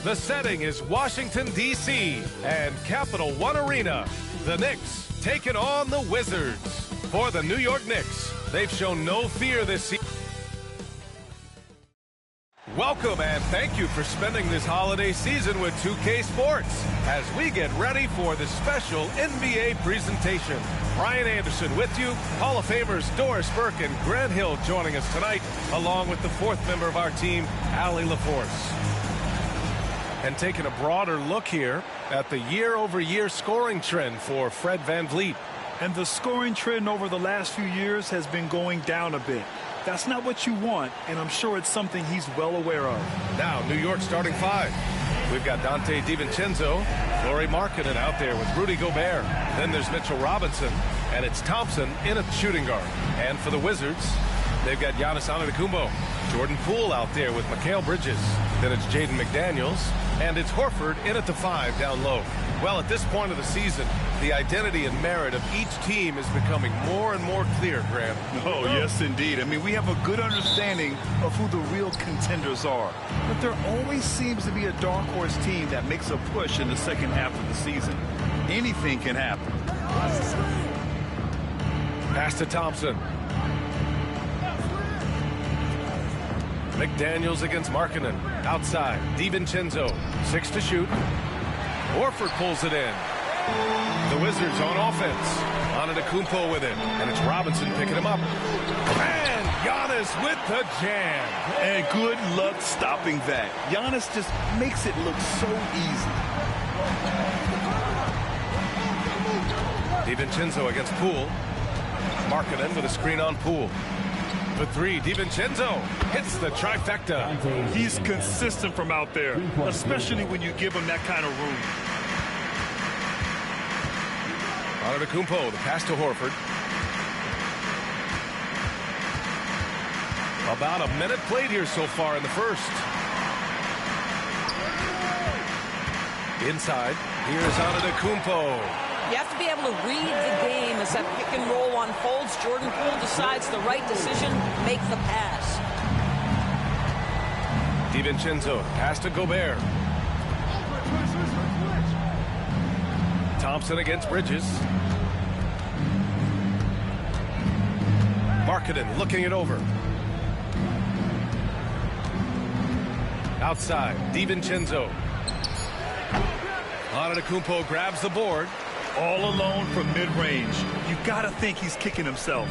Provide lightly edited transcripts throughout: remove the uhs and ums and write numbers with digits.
The setting is Washington, D.C. and Capital One Arena. The Knicks taking on the Wizards. For the New York Knicks, they've shown no fear this season. Welcome and thank you for spending this holiday season with 2K Sports as we get ready for the special NBA presentation. Brian Anderson with you, Hall of Famers Doris Burke and Grant Hill joining us tonight, along with the fourth member of our team, Allie LaForce. And taking a broader look here at the year-over-year scoring trend for Fred VanVleet. And the scoring trend over the last few years has been going down a bit. That's not what you want, and I'm sure it's something he's well aware of. Now, New York starting five. We've got Dante DiVincenzo, Lauri Markkanen out there with Rudy Gobert. Then there's Mitchell Robinson, and it's Thompson in a shooting guard. And for the Wizards, they've got Giannis Antetokounmpo, Jordan Poole out there with Mikal Bridges. Then it's Jaden McDaniels, and it's Horford in at the five down low. Well, at this point of the season, the identity and merit of each team is becoming more and more clear, Graham. Oh, yes, indeed. I mean, we have a good understanding of who the real contenders are. But there always seems to be a dark horse team that makes a push in the second half of the season. Anything can happen. Pass to Thompson. McDaniels against Markkanen. Outside, DiVincenzo. 6 to shoot. Horford pulls it in. The Wizards on offense. Antetokounmpo with it. And it's Robinson picking him up. And Giannis with the jam. And good luck stopping that. Giannis just makes it look so easy. DiVincenzo against Poole. Markkanen with a screen on Poole. For three, DiVincenzo hits the trifecta. He's consistent from out there, especially when you give him that kind of room. Antetokounmpo, the pass to Horford. About a minute played here so far in the first. Inside, here's Antetokounmpo. You have to be able to read the game as that pick and roll unfolds. Jordan Poole decides the right decision, make the pass. DiVincenzo, pass to Gobert. Thompson against Bridges. Markkanen looking it over. Outside, DiVincenzo. Antetokounmpo grabs the board. All alone from mid-range. You gotta think he's kicking himself.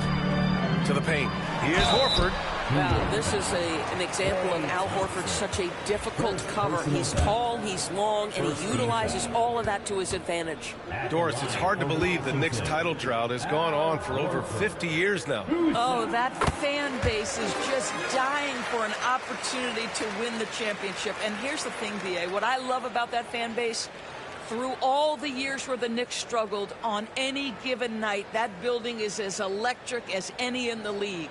To the paint. Here's Horford. Wow, this is an example of Al Horford, such a difficult cover. He's tall, he's long, and he utilizes all of that to his advantage. Doris, it's hard to believe the Knicks title drought has gone on for over 50 years now. Oh, that fan base is just dying for an opportunity to win the championship. And here's the thing, B.A., what I love about that fan base, through all the years where the Knicks struggled, on any given night, that building is as electric as any in the league.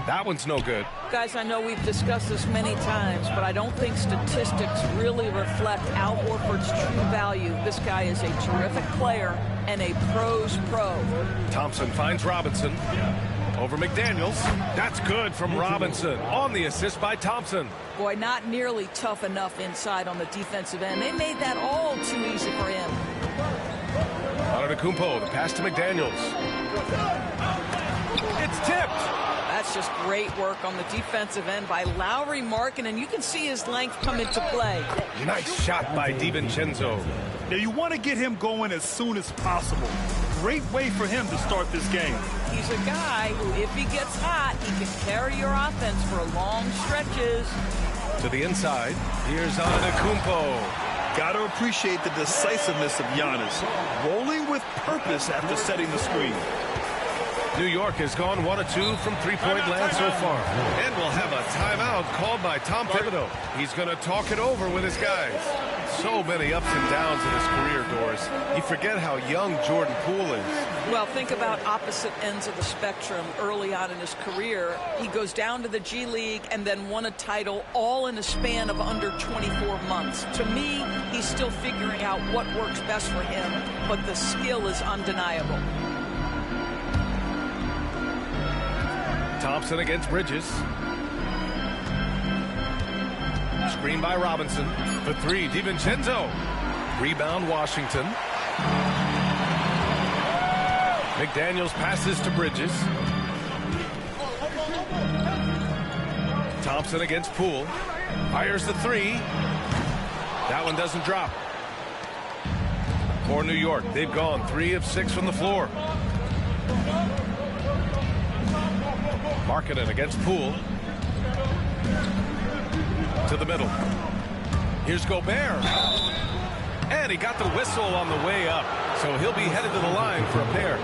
That one's no good. Guys, I know we've discussed this many times, but I don't think statistics really reflect Al Horford's true value. This guy is a terrific player and a pro's pro. Thompson finds Robinson. Over McDaniels. That's good from Robinson on the assist by Thompson. Boy, not nearly tough enough inside on the defensive end. They made that all too easy for him. Antetokounmpo, the pass to McDaniels. It's tipped. That's just great work on the defensive end by Lauri Markkanen, and you can see his length come into play. Nice shot by DiVincenzo. Now you want to get him going as soon as possible. Great way for him to start this game. He's a guy who, if he gets hot, he can carry your offense for long stretches. To the inside, here's Antetokounmpo. Got to appreciate the decisiveness of Giannis, rolling with purpose after setting the screen. New York has gone 1 of 2 from three-point land so far. And we'll have a timeout called by Tom Thibodeau. He's going to talk it over with his guys. so many ups and downs in his career, Doris. You forget how young Jordan Poole is. Well, think about opposite ends of the spectrum early on in his career. He goes down to the G League and then won a title all in a span of under 24 months. To me, he's still figuring out what works best for him, but the skill is undeniable. Thompson against Bridges. Screen by Robinson. For three, DiVincenzo. Rebound, Washington. McDaniels passes to Bridges. Thompson against Poole. Fires the three. That one doesn't drop. For New York, they've gone 3 of 6 from the floor. Markkanen against Poole. To the middle. Here's Gobert. And he got the whistle on the way up. So he'll be headed to the line for a pair.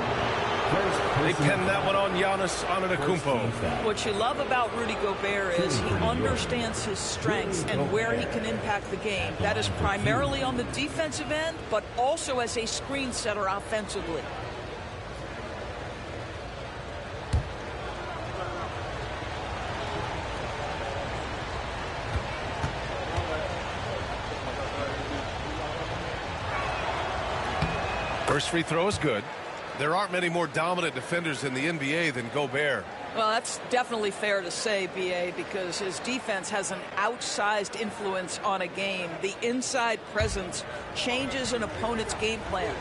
They pinned that one on Giannis Antetokounmpo. What you love about Rudy Gobert is he understands his strengths and where he can impact the game. That is primarily on the defensive end, but also as a screen setter offensively. First free throw is good. There aren't many more dominant defenders in the NBA than Gobert. Well, that's definitely fair to say, B.A., because his defense has an outsized influence on a game. The inside presence changes an opponent's game plan.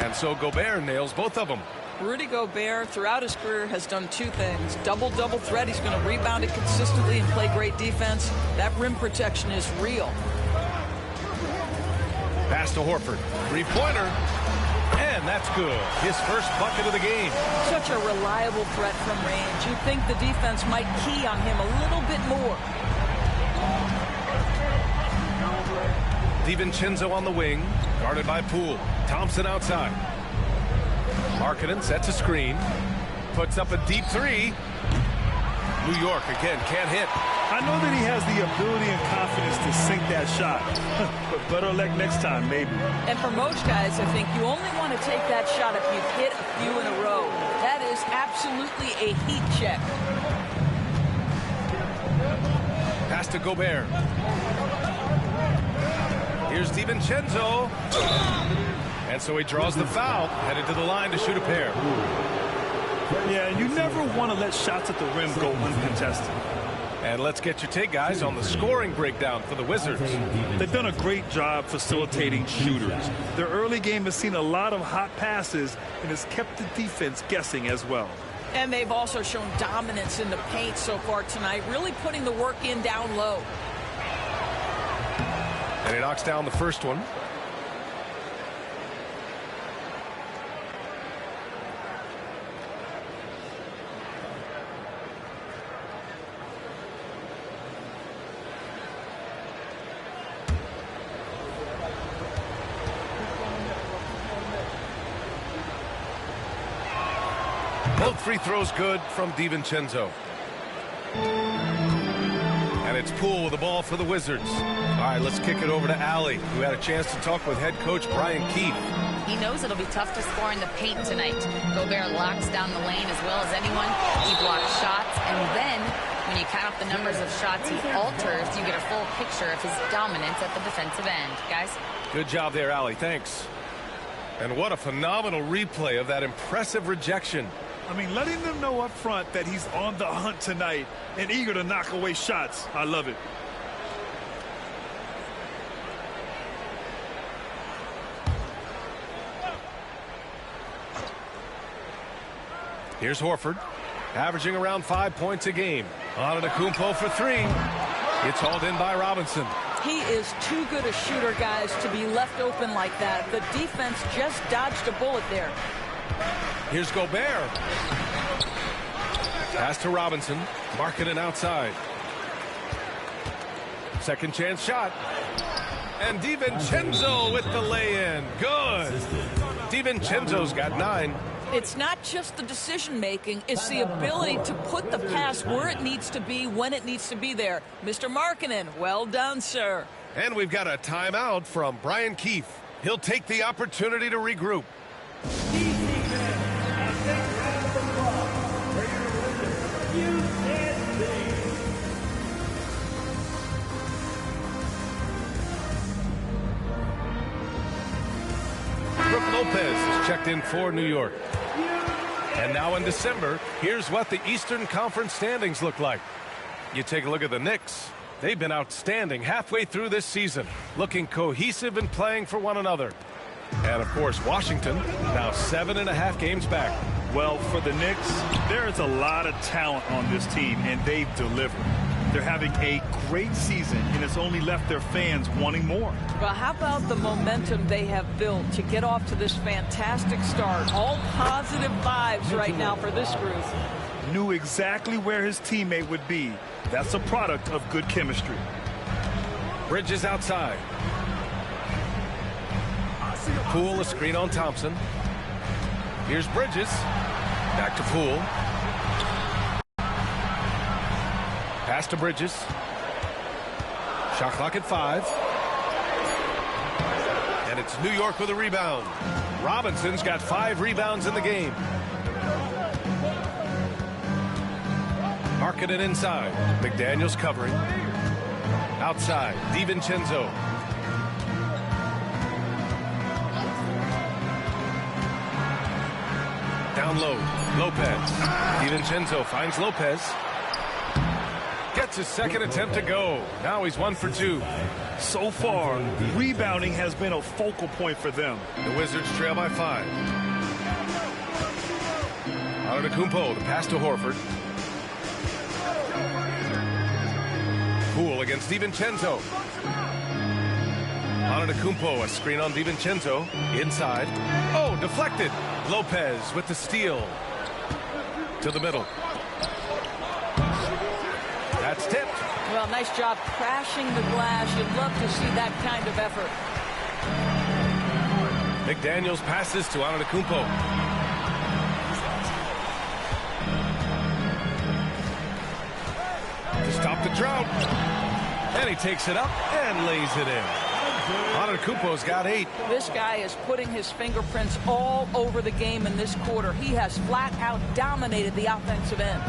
And so Gobert nails both of them. Rudy Gobert, throughout his career, has done two things. Double-double threat. He's going to rebound it consistently and play great defense. That rim protection is real. Pass to Horford. Three-pointer. And that's good. His first bucket of the game. Such a reliable threat from range. You'd think the defense might key on him a little bit more. DiVincenzo on the wing. Guarded by Poole. Thompson outside. Markkanen sets a screen. Puts up a deep three. New York again can't hit. I know that he has the ability and confidence to sink that shot. But better luck next time, maybe. And for most guys, I think you only want to take that shot if you've hit a few in a row. That is absolutely a heat check. Pass to Gobert. Here's DiVincenzo. And so he draws the foul, headed to the line to shoot a pair. Yeah, you never want to let shots at the rim go uncontested. And let's get your take, guys, on the scoring breakdown for the Wizards. They've done a great job facilitating shooters. Their early game has seen a lot of hot passes and has kept the defense guessing as well. And they've also shown dominance in the paint so far tonight, really putting the work in down low. And he knocks down the first one. Both free throws good from DiVincenzo. And it's Poole with the ball for the Wizards. All right, let's kick it over to Allie, who had a chance to talk with head coach Brian Keefe. He knows it'll be tough to score in the paint tonight. Gobert locks down the lane as well as anyone. He blocks shots, and then when you count up the numbers of shots he alters, you get a full picture of his dominance at the defensive end. Guys? Good job there, Allie. Thanks. And what a phenomenal replay of that impressive rejection. I mean, letting them know up front that he's on the hunt tonight and eager to knock away shots. I love it. Here's Horford, averaging around 5 points a game. Antetokounmpo for three. It's hauled in by Robinson. He is too good a shooter, guys, to be left open like that. The defense just dodged a bullet there. Here's Gobert. Pass to Robinson. Markkanen outside. Second chance shot. And DiVincenzo with the lay-in. Good. DiVincenzo's got 9. It's not just the decision-making, it's the ability to put the pass where it needs to be, when it needs to be there. Mr. Markkanen, well done, sir. And we've got a timeout from Brian Keefe. He'll take the opportunity to regroup. Brook Lopez is checked in for New York. And now in December, here's what the Eastern Conference standings look like. You take a look at the Knicks. They've been outstanding halfway through this season, looking cohesive and playing for one another. And, of course, Washington, now 7.5 games back. Well, for the Knicks, there is a lot of talent on this team, and they've delivered. They're having a great season, and it's only left their fans wanting more. Well, how about the momentum they have built to get off to this fantastic start? All positive vibes right now for this group. Knew exactly where his teammate would be. That's a product of good chemistry. Bridges outside. Poole, a screen on Thompson. Here's Bridges. Back to Poole. Pass to Bridges. Shot clock at 5. And it's New York with a rebound. Robinson's got 5 rebounds in the game. Markkanen inside. McDaniels covering. Outside, DiVincenzo. Down low, Lopez. DiVincenzo finds Lopez. Gets his second attempt to go. Now he's 1 for 2. So far, rebounding has been a focal point for them. The Wizards trail by 5. Antetokounmpo, the pass to Horford. Poole against DiVincenzo. Antetokounmpo, a screen on DiVincenzo. Inside. Oh, deflected. Lopez with the steal. To the middle. That's tipped. Well, nice job crashing the glass. You'd love to see that kind of effort. McDaniels passes to Antetokounmpo. To stop the drought. And he takes it up and lays it in. Antetokounmpo's got 8. This guy is putting his fingerprints all over the game in this quarter. He has flat out dominated the offensive end.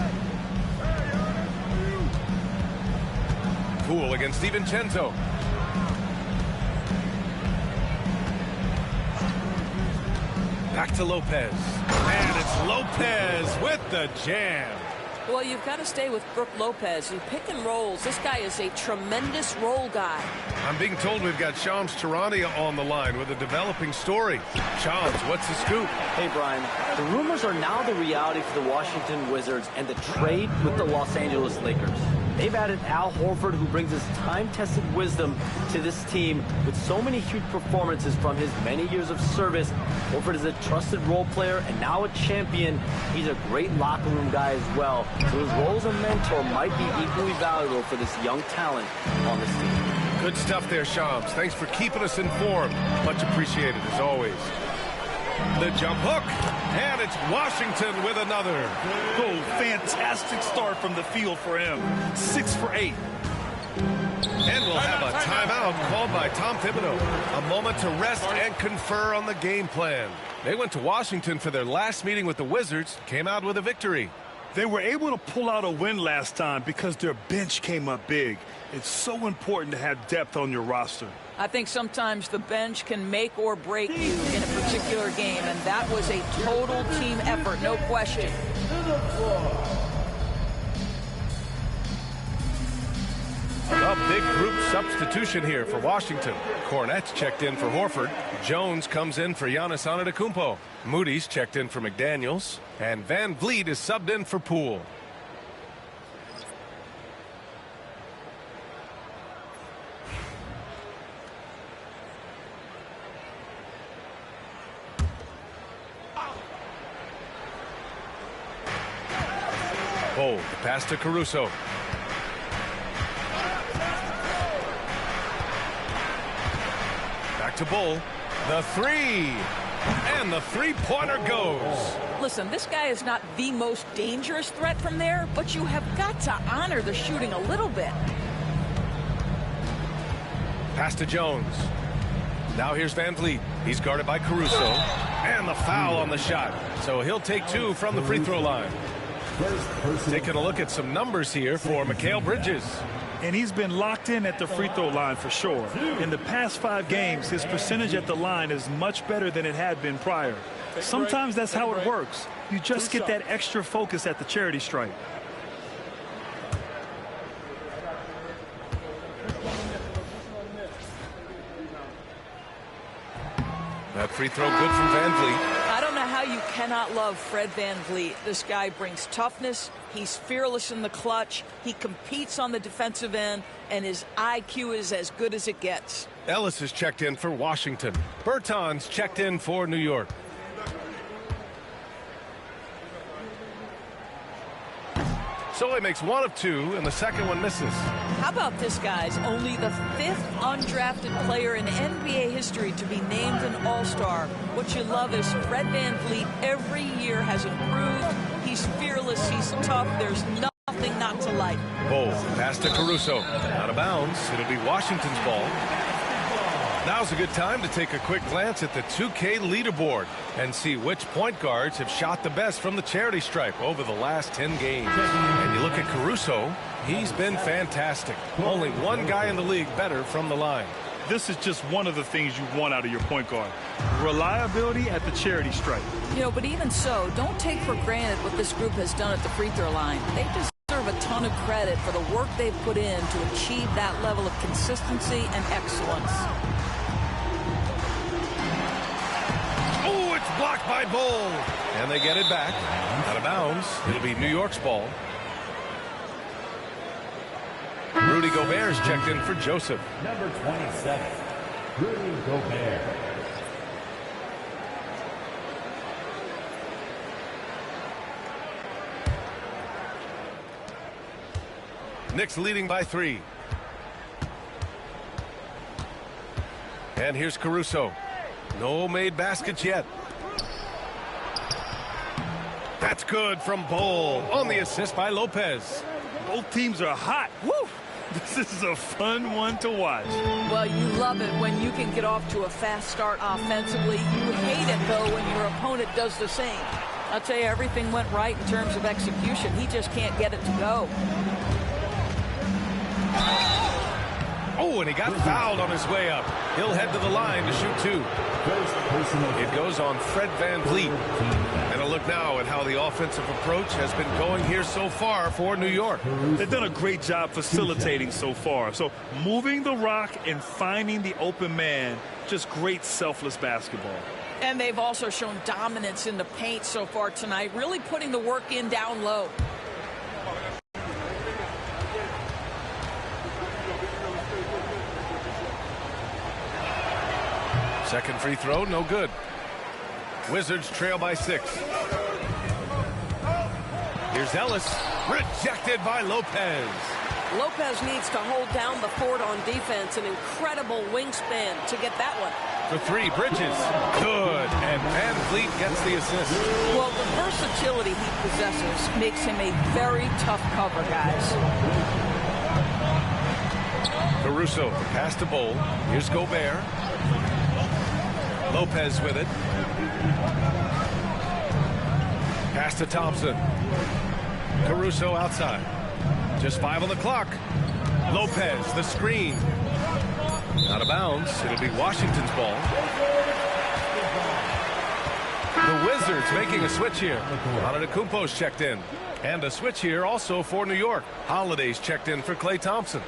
Poole against DiVincenzo. Back to Lopez. And it's Lopez with the jam. Well, you've got to stay with Brook Lopez. You pick and rolls. This guy is a tremendous roll guy. I'm being told we've got Shams Charania on the line with a developing story. Shams, what's the scoop? Hey, Brian. The rumors are now the reality for the Washington Wizards and the trade with the Los Angeles Lakers. They've added Al Horford, who brings his time-tested wisdom to this team with so many huge performances from his many years of service. Horford is a trusted role player and now a champion. He's a great locker room guy as well. So his role as a mentor might be equally valuable for this young talent on this team. Good stuff there, Shams. Thanks for keeping us informed. Much appreciated, as always. The jump hook, and it's Washington with another. Oh, fantastic start from the field for him. 6 for 8. And we'll have a timeout called by Tom Thibodeau. A moment to rest and confer on the game plan. They went to Washington for their last meeting with the Wizards, came out with a victory. They were able to pull out a win last time because their bench came up big. It's so important to have depth on your roster. I think sometimes the bench can make or break you in a particular game, and that was a total team effort, no question. A big group substitution here for Washington. Cornette's checked in for Horford. Jones comes in for Giannis Antetokounmpo. Moody's checked in for McDaniels. And Van Vliet is subbed in for Poole. Poole, the pass to Caruso. Back to Bull. The 3. And the three-pointer goes. Listen, this guy is not the most dangerous threat from there, but you have got to honor the shooting a little bit. Pass to Jones. Now here's Van Vliet. He's guarded by Caruso. And the foul on the shot. So he'll take 2 from the free throw line. Taking a look at some numbers here for Mikal Bridges. And he's been locked in at the free throw line for sure. In the past 5 games, his percentage at the line is much better than it had been prior. Sometimes that's how it works. You just get that extra focus at the charity stripe. That free throw good from Van Vliet. I don't know how you cannot love Fred Van Vliet. This guy brings toughness. He's fearless in the clutch. He competes on the defensive end, and his IQ is as good as it gets. Ellis is checked in for Washington. Bertans checked in for New York. So he makes 1 of 2, and the second one misses. How about this, guys? Only the 5th undrafted player in NBA history to be named an All-Star. What you love is Fred Van Vliet every year has improved. He's fearless. He's tough. There's nothing not to like. Bol, pass to Caruso. Out of bounds. It'll be Washington's ball. Now's a good time to take a quick glance at the 2K leaderboard and see which point guards have shot the best from the charity stripe over the last 10 games. And you look at Caruso, he's been fantastic. Only one guy in the league better from the line. This is just one of the things you want out of your point guard. Reliability at the charity stripe. You know, but even so, don't take for granted what this group has done at the free throw line. They deserve a ton of credit for the work they've put in to achieve that level of consistency and excellence. Blocked by Bol. And they get it back. Out of bounds. It'll be New York's ball. Rudy Gobert is checked in for Joseph. Number 27, Rudy Gobert. Knicks leading by 3. And here's Caruso. No made baskets yet. That's good from Bol on the assist by Lopez. Both teams are hot. Woo! This is a fun one to watch. Well, you love it when you can get off to a fast start offensively. You hate it, though, when your opponent does the same. I'll tell you, everything went right in terms of execution. He just can't get it to go. Oh, and he got fouled on his way up. He'll head to the line to shoot 2. It goes on Fred Van Vliet. And a look now at how the offensive approach has been going here so far for New York. They've done a great job facilitating so far. So moving the rock and finding the open man, just great selfless basketball. And they've also shown dominance in the paint so far tonight, really putting the work in down low. Second free throw, no good. Wizards trail by 6. Here's Ellis, rejected by Lopez. Lopez needs to hold down the fort on defense. An incredible wingspan to get that one. For 3, Bridges, good, and Van Vliet gets the assist. Well, the versatility he possesses makes him a very tough cover, guys. Caruso, the pass to Bol. Here's Gobert. Lopez with it. Pass to Thompson. Caruso outside. Just 5 on the clock. Lopez, the screen. Out of bounds. It'll be Washington's ball. The Wizards making a switch here. Antetokounmpo's checked in. And a switch here also for New York. Holiday's checked in for Klay Thompson.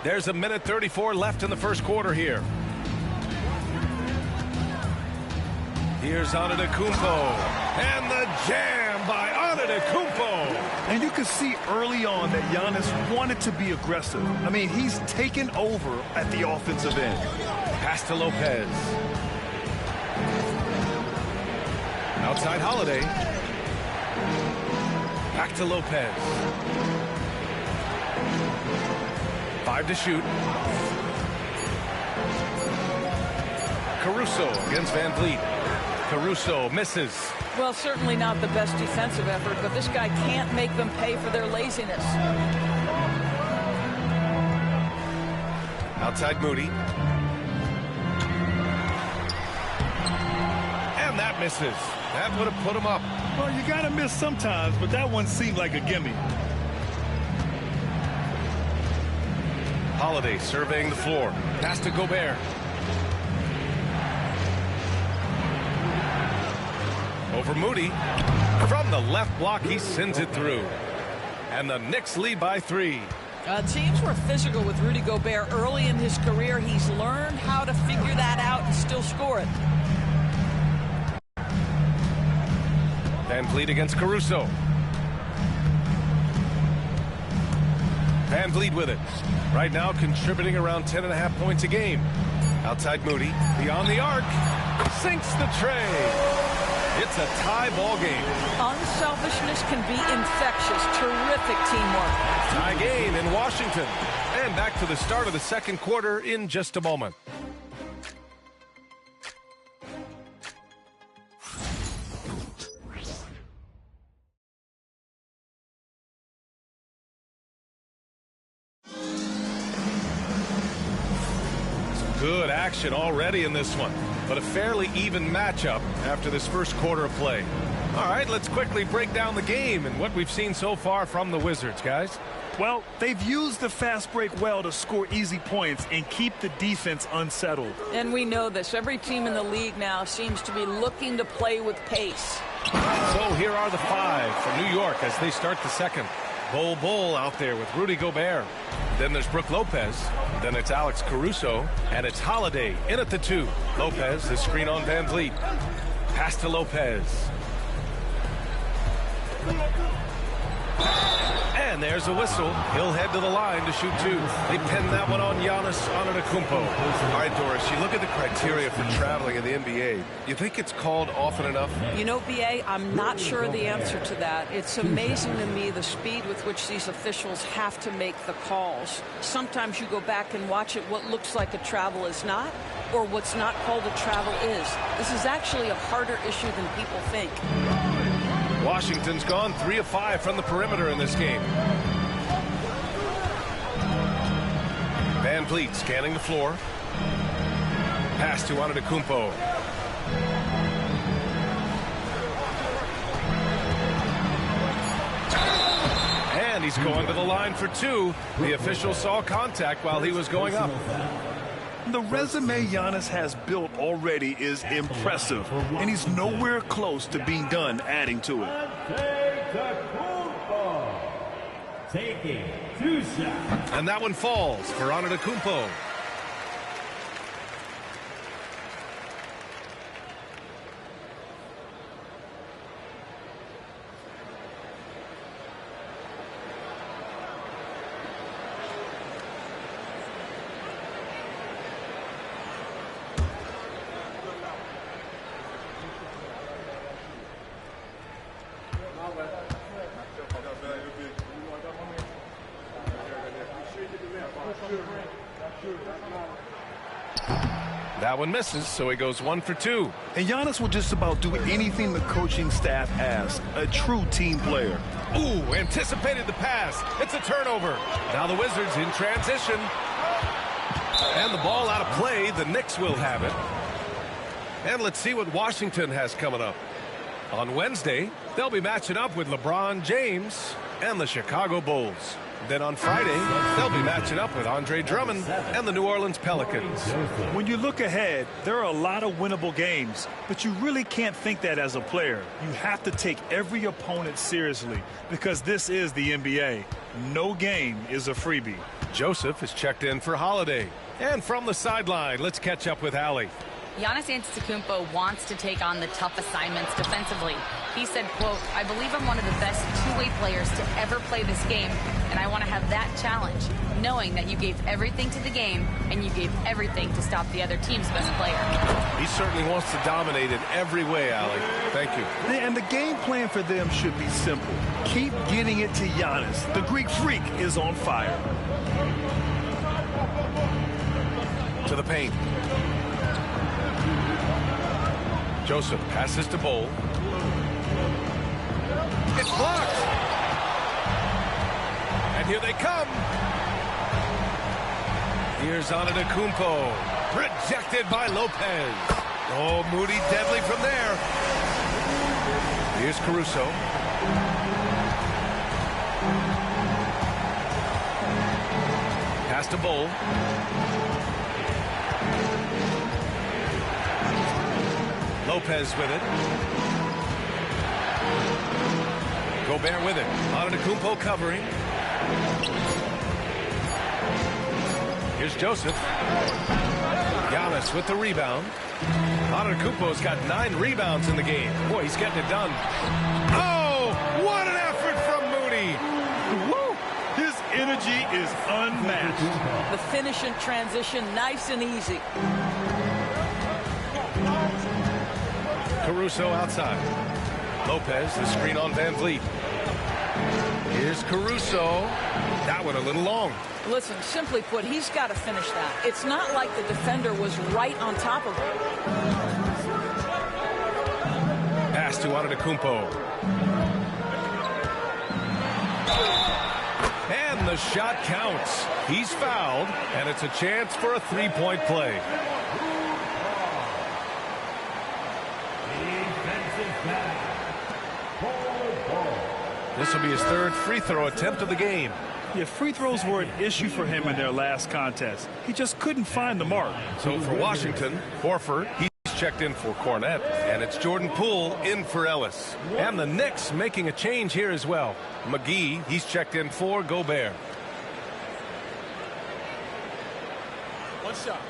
There's a minute 34 left in the first quarter here. Here's Antetokounmpo. And the jam by Antetokounmpo. And you can see early on that Giannis wanted to be aggressive. I mean, he's taken over at the offensive end. Pass to Lopez. Outside Holiday. Back to Lopez. 5 to shoot. Caruso against Van Vliet. Caruso misses. Well, certainly not the best defensive effort, but this guy can't make them pay for their laziness. Outside Moody. And that misses. That would have put him up. Well, you got to miss sometimes, but that one seemed like a gimme. Holiday surveying the floor. Pass to Gobert. Over Moody. From the left block, he sends it through. And the Knicks lead by 3. Teams were physical with Rudy Gobert early in his career. He's learned how to figure that out and still score it. Van Vliet against Caruso. Van Vliet with it. Right now contributing around 10.5 points a game. Outside Moody. Beyond the arc. Sinks the tray. It's a tie ball game. Unselfishness can be infectious. Terrific teamwork. Tie game in Washington. And back to the start of the second quarter in just a moment. Good action already in this one, but a fairly even matchup after this first quarter of play. All right, let's quickly break down the game and what we've seen so far from the Wizards, guys. Well, they've used the fast break well to score easy points and keep the defense unsettled. And we know this. Every team in the league now seems to be looking to play with pace. So here are the 5 for New York as they start the second. Bol out there with Rudy Gobert. Then there's Brook Lopez. Then it's Alex Caruso. And it's Holiday in at the 2. Lopez, the screen on Van Vliet. Pass to Lopez. And there's a whistle. He'll head to the line to shoot 2. They pin that one on Giannis Antetokounmpo. All right, Doris, you look at the criteria for traveling in the NBA. You think it's called often enough? You know, B.A., I'm not sure the answer to that. It's amazing to me the speed with which these officials have to make the calls. Sometimes you go back and watch it. What looks like a travel is not, or what's not called a travel is. This is actually a harder issue than people think. Washington's gone 3 of 5 from the perimeter in this game. Van Vliet scanning the floor. Pass to Antetokounmpo. And he's going to the line for 2. The official saw contact while he was going up. The resume Giannis has built already is impressive, and he's nowhere close to being done adding to it. Taking 2 shots. And that one falls for Antetokounmpo. That one misses, so he goes 1 for 2. And Giannis will just about do anything the coaching staff asks. A true team player. Ooh, anticipated the pass. It's a turnover. Now the Wizards in transition. And the ball out of play. The Knicks will have it. And let's see what Washington has coming up. On Wednesday, they'll be matching up with LeBron James and the Chicago Bulls. Then on Friday, they'll be matching up with Andre Drummond and the New Orleans Pelicans. When you look ahead, there are a lot of winnable games, but you really can't think that as a player. You have to take every opponent seriously because this is the NBA. No game is a freebie. Joseph is checked in for Holiday. And from the sideline, let's catch up with Allie. Giannis Antetokounmpo wants to take on the tough assignments defensively. He said, quote, "I believe I'm one of the best two-way players to ever play this game, and I want to have that challenge, knowing that you gave everything to the game and you gave everything to stop the other team's best player." He certainly wants to dominate in every way, Allie. Thank you. And the game plan for them should be simple. Keep getting it to Giannis. The Greek freak is on fire. To the paint. Joseph passes to Bol. It's blocked. And here they come. Here's Antetokounmpo. Rejected by Lopez. Oh, Moody deadly from there. Here's Caruso. Pass to Bol. Lopez with it. Gobert with it. Antetokounmpo covering. Here's Joseph. Giannis with the rebound. Antetokounmpo's got 9 rebounds in the game. Boy, he's getting it done. Oh, what an effort from Moody. Woo! His energy is unmatched. The finish in transition, nice and easy. Caruso outside. Lopez, the screen on Van Vliet. Here's Caruso. That one a little long. Listen, simply put, he's got to finish that. It's not like the defender was right on top of him. Pass to Antetokounmpo. And the shot counts. He's fouled, and it's a chance for a three-point play. This will be his 3rd free throw attempt of the game. Yeah, free throws were an issue for him in their last contest. He just couldn't find the mark. So for Washington, Horford, he's checked in for Cornette, and it's Jordan Poole in for Ellis. And the Knicks making a change here as well. McGee, he's checked in for Gobert. One shot.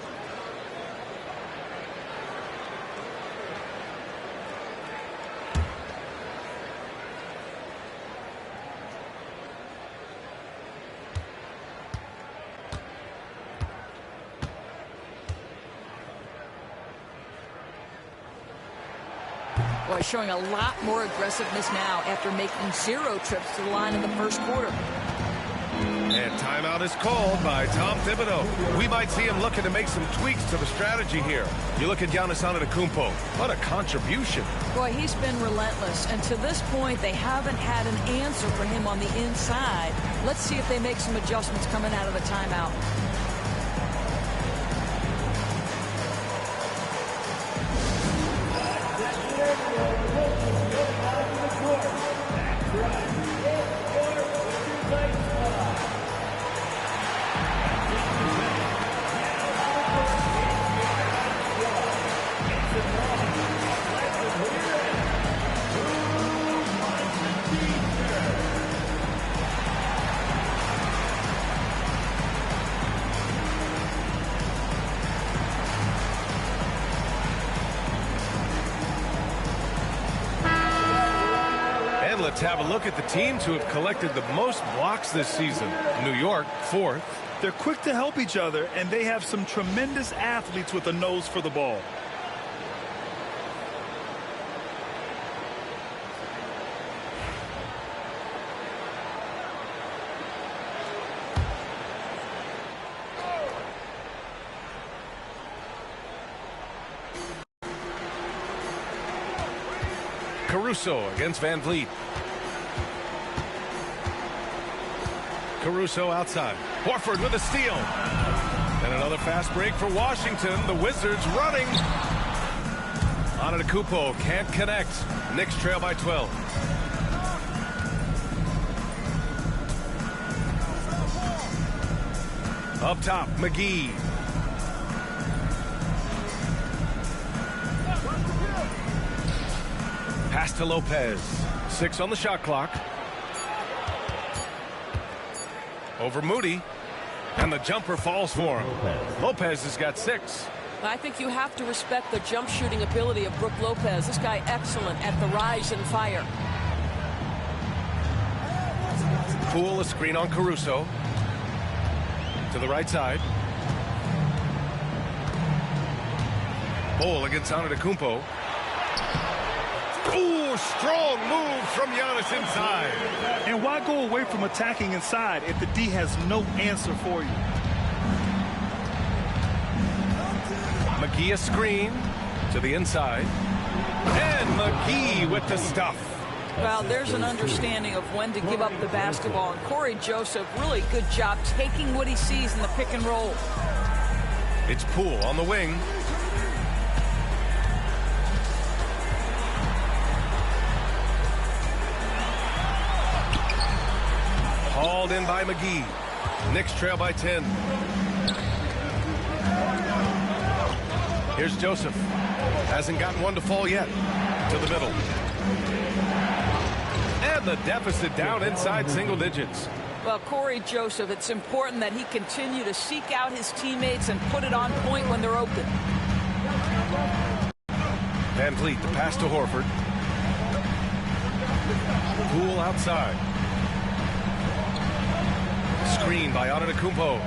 Boy, showing a lot more aggressiveness now after making 0 trips to the line in the first quarter. And timeout is called by Tom Thibodeau. We might see him looking to make some tweaks to the strategy here. You look at Giannis Antetokounmpo. What a contribution. Boy, he's been relentless. And to this point, they haven't had an answer for him on the inside. Let's see if they make some adjustments coming out of the timeout. Let's have a look at the teams who have collected the most blocks this season. New York, 4th. They're quick to help each other, and they have some tremendous athletes with a nose for the ball. Caruso against Van Vliet. Caruso outside. Horford with a steal. And another fast break for Washington. The Wizards running. Antetokounmpo can't connect. Knicks trail by 12. Up top, McGee. Pass to Lopez. 6 on the shot clock. Over Moody. And the jumper falls for him. Lopez has got 6. I think you have to respect the jump shooting ability of Brook Lopez. This guy excellent at the rise and fire. Poole, a screen on Caruso. To the right side. Bol against Antetokounmpo. Ooh, strong move from Giannis inside. And why go away from attacking inside if the D has no answer for you? McGee a screen to the inside. And McGee with the stuff. Well, there's an understanding of when to give up the basketball. And Corey Joseph, really good job taking what he sees in the pick and roll. It's Poole on the wing. Hauled in by McGee. Knicks trail by 10. Here's Joseph. Hasn't gotten one to fall yet. To the middle. And the deficit down inside single digits. Well, Corey Joseph, it's important that he continue to seek out his teammates and put it on point when they're open. Van Vliet, the pass to Horford. Poole outside. Screen by Antetokounmpo.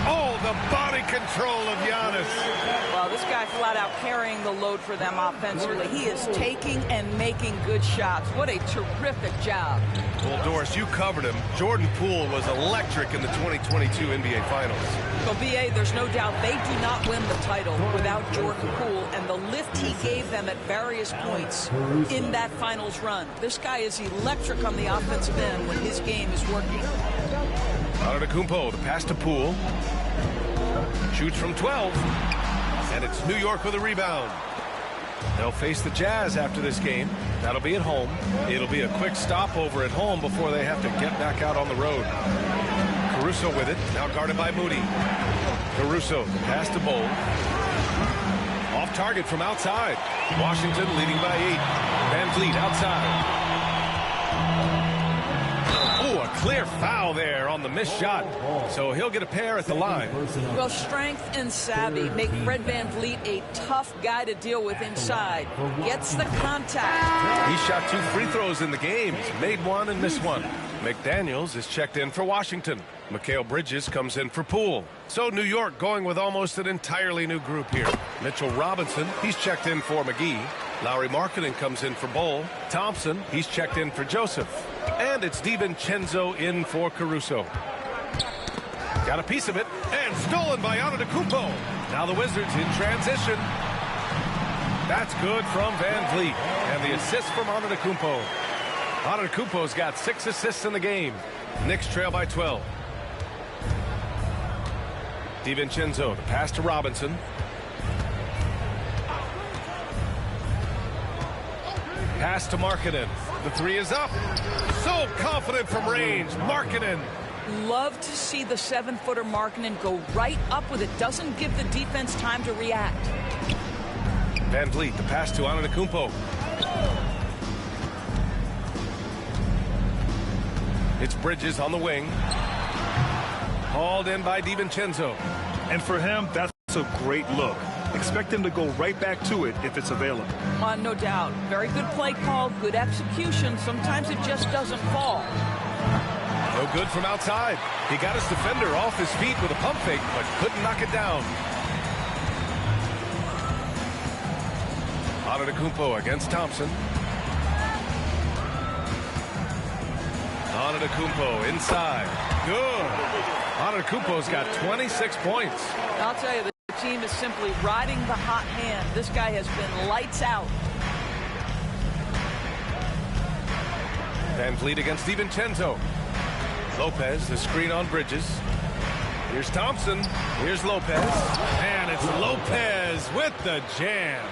Oh, the body control of Giannis. Well, this guy flat out carrying the load for them offensively. He is taking and making good shots. What a terrific job. Well, Doris, you covered him. Jordan Poole was electric in the 2022 NBA Finals. Well, B.A., there's no doubt they do not win the title without Jordan Poole and the lift he gave them at various points in that finals run. This guy is electric on the offensive end when his game is working. Antetokounmpo, the pass to Poole. Shoots from 12. And it's New York with a rebound. They'll face the Jazz after this game. That'll be at home. It'll be a quick stopover at home before they have to get back out on the road. Caruso with it. Now guarded by Moody. Caruso, the pass to Bol. Off target from outside. Washington leading by 8. Van Vliet outside. Oh, a clear foul there on the missed shot. So he'll get a pair at the line. Well, strength and savvy make Fred Van Vliet a tough guy to deal with inside. Gets the contact. He shot 2 free throws in the game. He's made one and missed one. McDaniels is checked in for Washington. Mikal Bridges comes in for Poole. So New York going with almost an entirely new group here. Mitchell Robinson, he's checked in for McGee. Lauri Markkanen comes in for Bol. Thompson, he's checked in for Joseph. And it's DiVincenzo in for Caruso. Got a piece of it, and stolen by Antetokounmpo. Now the Wizards in transition. That's good from Van Vliet. And the assist from Antetokounmpo. Antetokounmpo's got 6 assists in the game. Knicks trail by 12. DiVincenzo, the pass to Robinson. Pass to Markkanen. The 3 is up. So confident from range. Markkanen. Love to see the 7-footer Markkanen go right up with it. Doesn't give the defense time to react. Van Vliet, the pass to Antetokounmpo. It's Bridges on the wing. Hauled in by DiVincenzo. And for him, that's a great look. Expect him to go right back to it if it's available. No doubt. Very good play call, good execution. Sometimes it just doesn't fall. No good from outside. He got his defender off his feet with a pump fake, but couldn't knock it down. Antetokounmpo against Thompson. Antetokounmpo inside. Good. Antetokounmpo's got 26 points. I'll tell you, the team is simply riding the hot hand. This guy has been lights out. Van Vliet against DiVincenzo. Lopez, the screen on Bridges. Here's Thompson. Here's Lopez. And it's Lopez with the jam.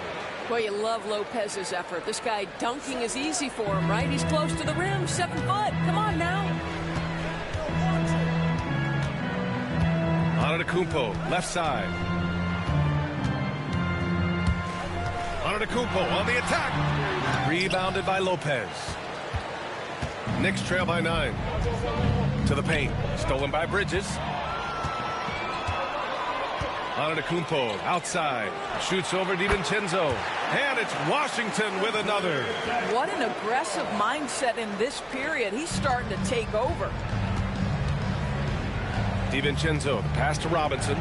Well, you love Lopez's effort. This guy dunking is easy for him, right? He's close to the rim, 7 foot. Come on now. Antetokounmpo, left side. Antetokounmpo on the attack. Rebounded by Lopez. Knicks trail by 9. To the paint. Stolen by Bridges. Antetokounmpo outside. Shoots over DiVincenzo. And it's Washington with another. What an aggressive mindset in this period. He's starting to take over. DiVincenzo, the pass to Robinson.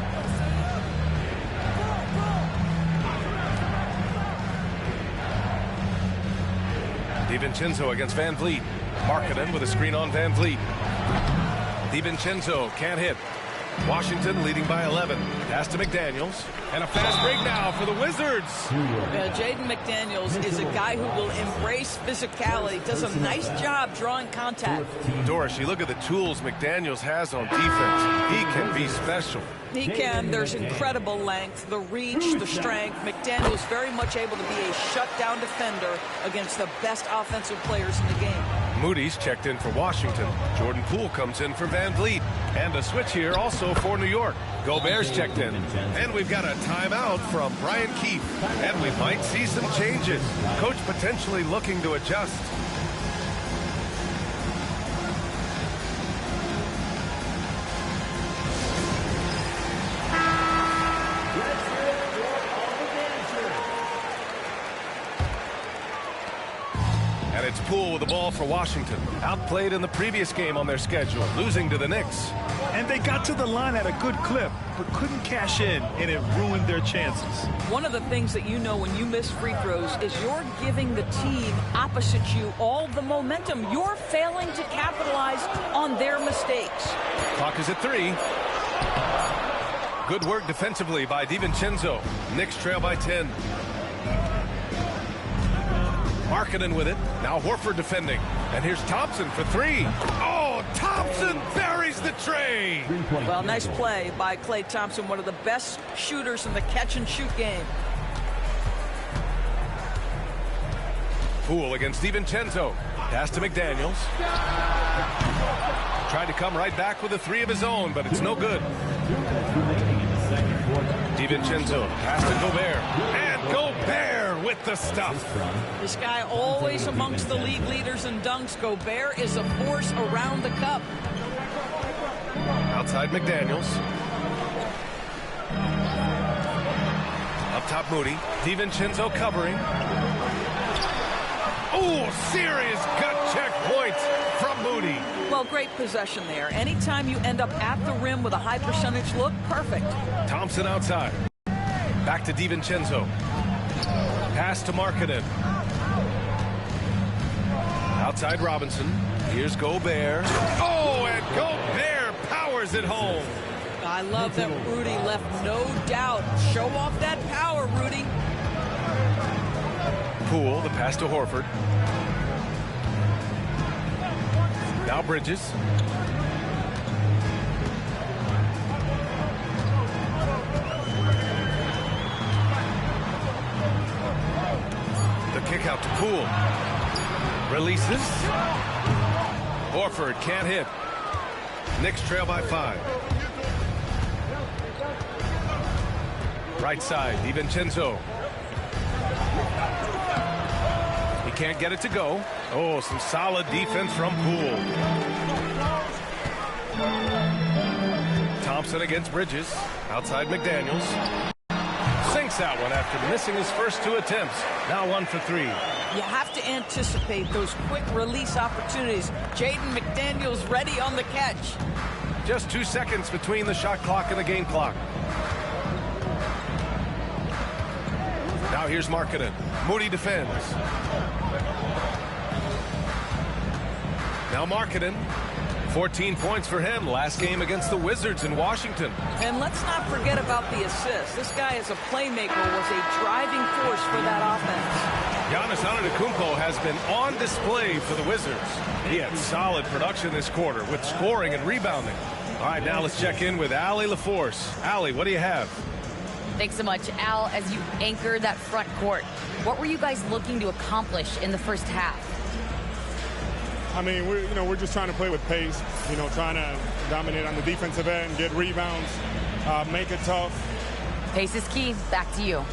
DiVincenzo against Van Vliet. Markkanen with a screen on Van Vliet. DiVincenzo can't hit. Washington leading by 11. Pass to McDaniels. And a fast break now for the Wizards. Jaden McDaniels is a guy who will embrace physicality. Does a nice job drawing contact. Doris, you look at the tools McDaniels has on defense. He can be special. He can. There's incredible length, the reach, the strength. McDaniels very much able to be a shutdown defender against the best offensive players in the game. Moody's checked in for Washington. Jordan Poole comes in for Van Vliet. And a switch here also for New York. Gobert's checked in. And we've got a timeout from Brian Keefe. And we might see some changes. Coach potentially looking to adjust. And it's Poole with the ball for Washington. Outplayed in the previous game on their schedule, losing to the Knicks. And they got to the line at a good clip, but couldn't cash in, and it ruined their chances. One of the things that you know when you miss free throws is you're giving the team opposite you all the momentum. You're failing to capitalize on their mistakes. Clock is at 3. Good work defensively by DiVincenzo. Knicks trail by 10. Markkanen with it. Now Horford defending. And here's Thompson for 3. Oh, Thompson buries the tray. Well, nice play by Klay Thompson, one of the best shooters in the catch-and-shoot game. Poole against DiVincenzo. Pass to McDaniels. Tried to come right back with a 3 of his own, but it's no good. DiVincenzo. Pass to Gobert. And Gobert with the stuff. This guy always amongst the league leaders in dunks. Gobert is a force around the cup. Outside McDaniels. Up top Moody. DiVincenzo covering. Oh, serious gut check points from Moody. Well, great possession there. Anytime you end up at the rim with a high percentage look, perfect. Thompson outside. Back to DiVincenzo. Pass to Markkanen. Outside Robinson. Here's Gobert. Oh, and Gobert powers it home. I love that Rudy left no doubt. Show off that power, Rudy. Poole, the pass to Horford. Now Bridges. The kick out to Poole. Releases. Horford can't hit. Knicks trail by 5. Right side, DiVincenzo. He can't get it to go. Oh, some solid defense from Poole. Thompson against Bridges. Outside McDaniels. Sinks that one after missing his first 2 attempts. Now 1 for 3. You have to anticipate those quick release opportunities. Jaden McDaniels ready on the catch. Just 2 seconds between the shot clock and the game clock. Now here's Markkanen. Moody defends. Now Markkanen. 14 points for him last game against the Wizards in Washington. And let's not forget about the assist. This guy as a playmaker was a driving force for that offense. Giannis Antetokounmpo has been on display for the Wizards. He had solid production this quarter with scoring and rebounding. All right, now let's check in with Allie LaForce. Allie, what do you have? Thanks so much, Al. As you anchor that front court, what were you guys looking to accomplish in the first half? I mean, we're just trying to play with pace, trying to dominate on the defensive end, get rebounds, make it tough. Pace is key. Back to you.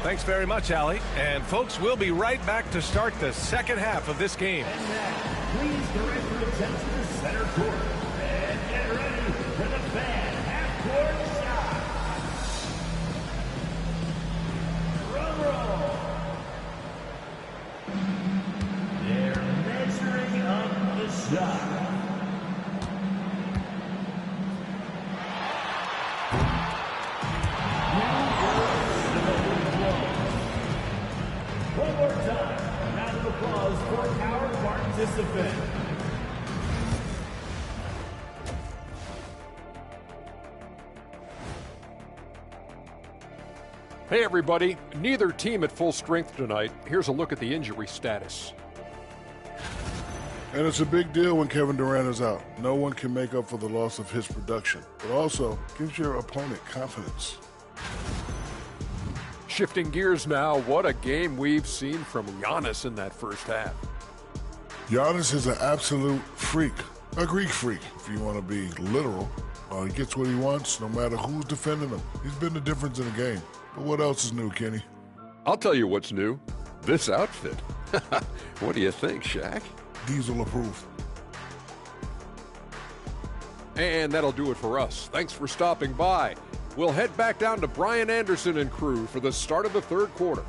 Thanks very much, Allie. And folks, we'll be right back to start the second half of this game. And now, please direct your attention to the center court. And get ready for the fan half-court shot. Drum roll. They're measuring up the shot. One more time, a round of applause for our participant. Hey everybody, neither team at full strength tonight. Here's a look at the injury status. And it's a big deal when Kevin Durant is out. No one can make up for the loss of his production, but also gives your opponent confidence. Shifting gears now, what a game we've seen from Giannis in that first half. Giannis is an absolute freak, a Greek freak, if you want to be literal. He gets what he wants no matter who's defending him. He's been the difference in the game. But what else is new, Kenny? I'll tell you what's new. This outfit. What do you think, Shaq? Diesel approved. And that'll do it for us. Thanks for stopping by. We'll head back down to Brian Anderson and crew for the start of the third quarter.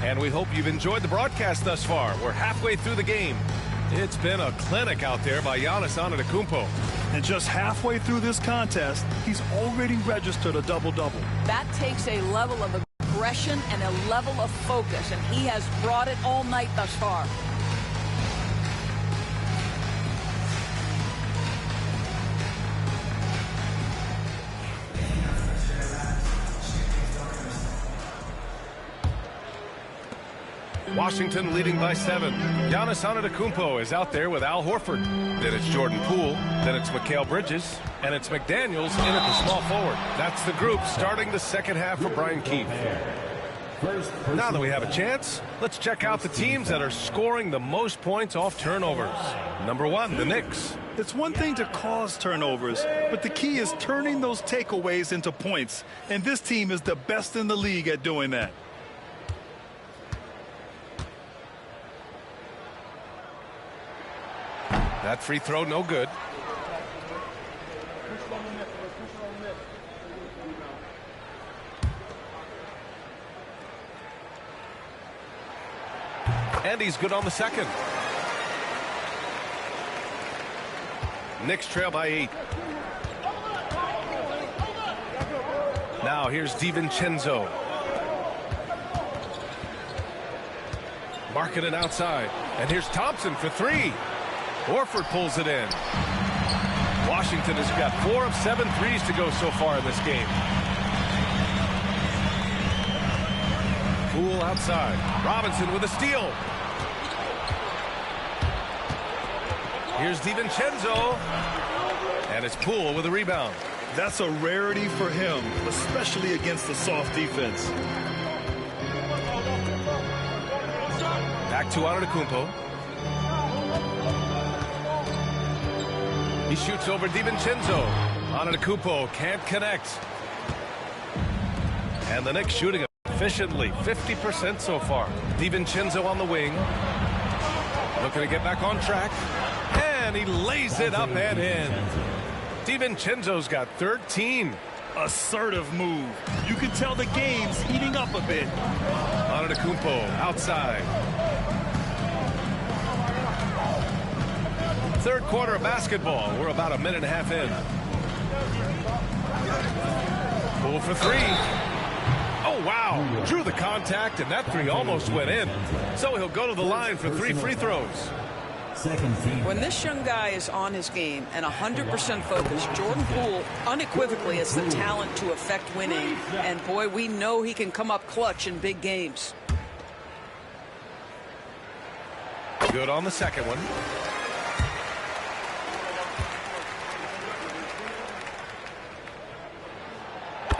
And we hope you've enjoyed the broadcast thus far. We're halfway through the game. It's been a clinic out there by Giannis Antetokounmpo. And just halfway through this contest, he's already registered a double-double. That takes a level of aggression and a level of focus, and he has brought it all night thus far. Washington leading by 7. Giannis Antetokounmpo is out there with Al Horford. Then it's Jordan Poole. Then it's Mikal Bridges. And it's McDaniels in at the small forward. That's the group starting the second half for Brian Keefe. Now that we have a chance, let's check out the teams that are scoring the most points off turnovers. Number 1, the Knicks. It's one thing to cause turnovers, but the key is turning those takeaways into points. And this team is the best in the league at doing that. That free throw, no good. And he's good on the second. Knicks trail by 8. Now here's DiVincenzo. Marking it outside. And here's Thompson for 3. Horford pulls it in. Washington has got 4 of 7 threes to go so far in this game. Poole outside. Robinson with a steal. Here's DiVincenzo. And it's Poole with a rebound. That's a rarity for him, especially against the soft defense. Back to Antetokounmpo. He shoots over DiVincenzo. Antetokounmpo can't connect. And the Knicks shooting efficiently, 50% so far. DiVincenzo on the wing. Looking to get back on track. And he lays it up and in. DiVincenzo's got 13. Assertive move. You can tell the game's heating up a bit. Antetokounmpo outside. Third quarter of basketball. We're about a minute and a half in. Poole for 3. Oh, wow. Drew the contact, and that 3 almost went in. So he'll go to the line for 3 free throws. When this young guy is on his game and 100% focused, Jordan Poole unequivocally has the talent to affect winning. And, boy, we know he can come up clutch in big games. Good on the second one.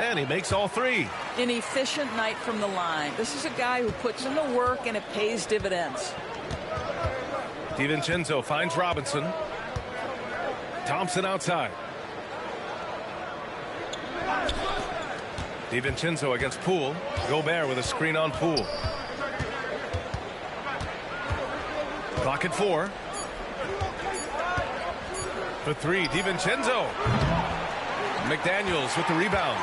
And he makes all 3. An efficient night from the line. This is a guy who puts in the work, and it pays dividends. DiVincenzo finds Robinson. Thompson outside. DiVincenzo against Poole. Gobert with a screen on Poole. Clock at 4. For 3, DiVincenzo. McDaniels with the rebound.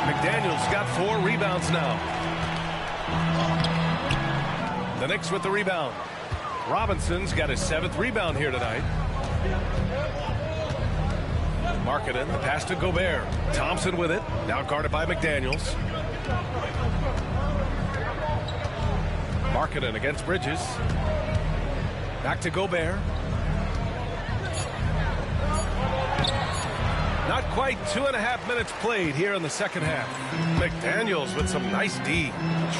McDaniels got 4 rebounds now. The Knicks with the rebound. Robinson's got his 7th rebound here tonight. Markkanen, the pass to Gobert. Thompson with it. Now guarded by McDaniels. Markkanen against Bridges. Back to Gobert. Not quite 2.5 minutes played here in the second half. McDaniels with some nice D.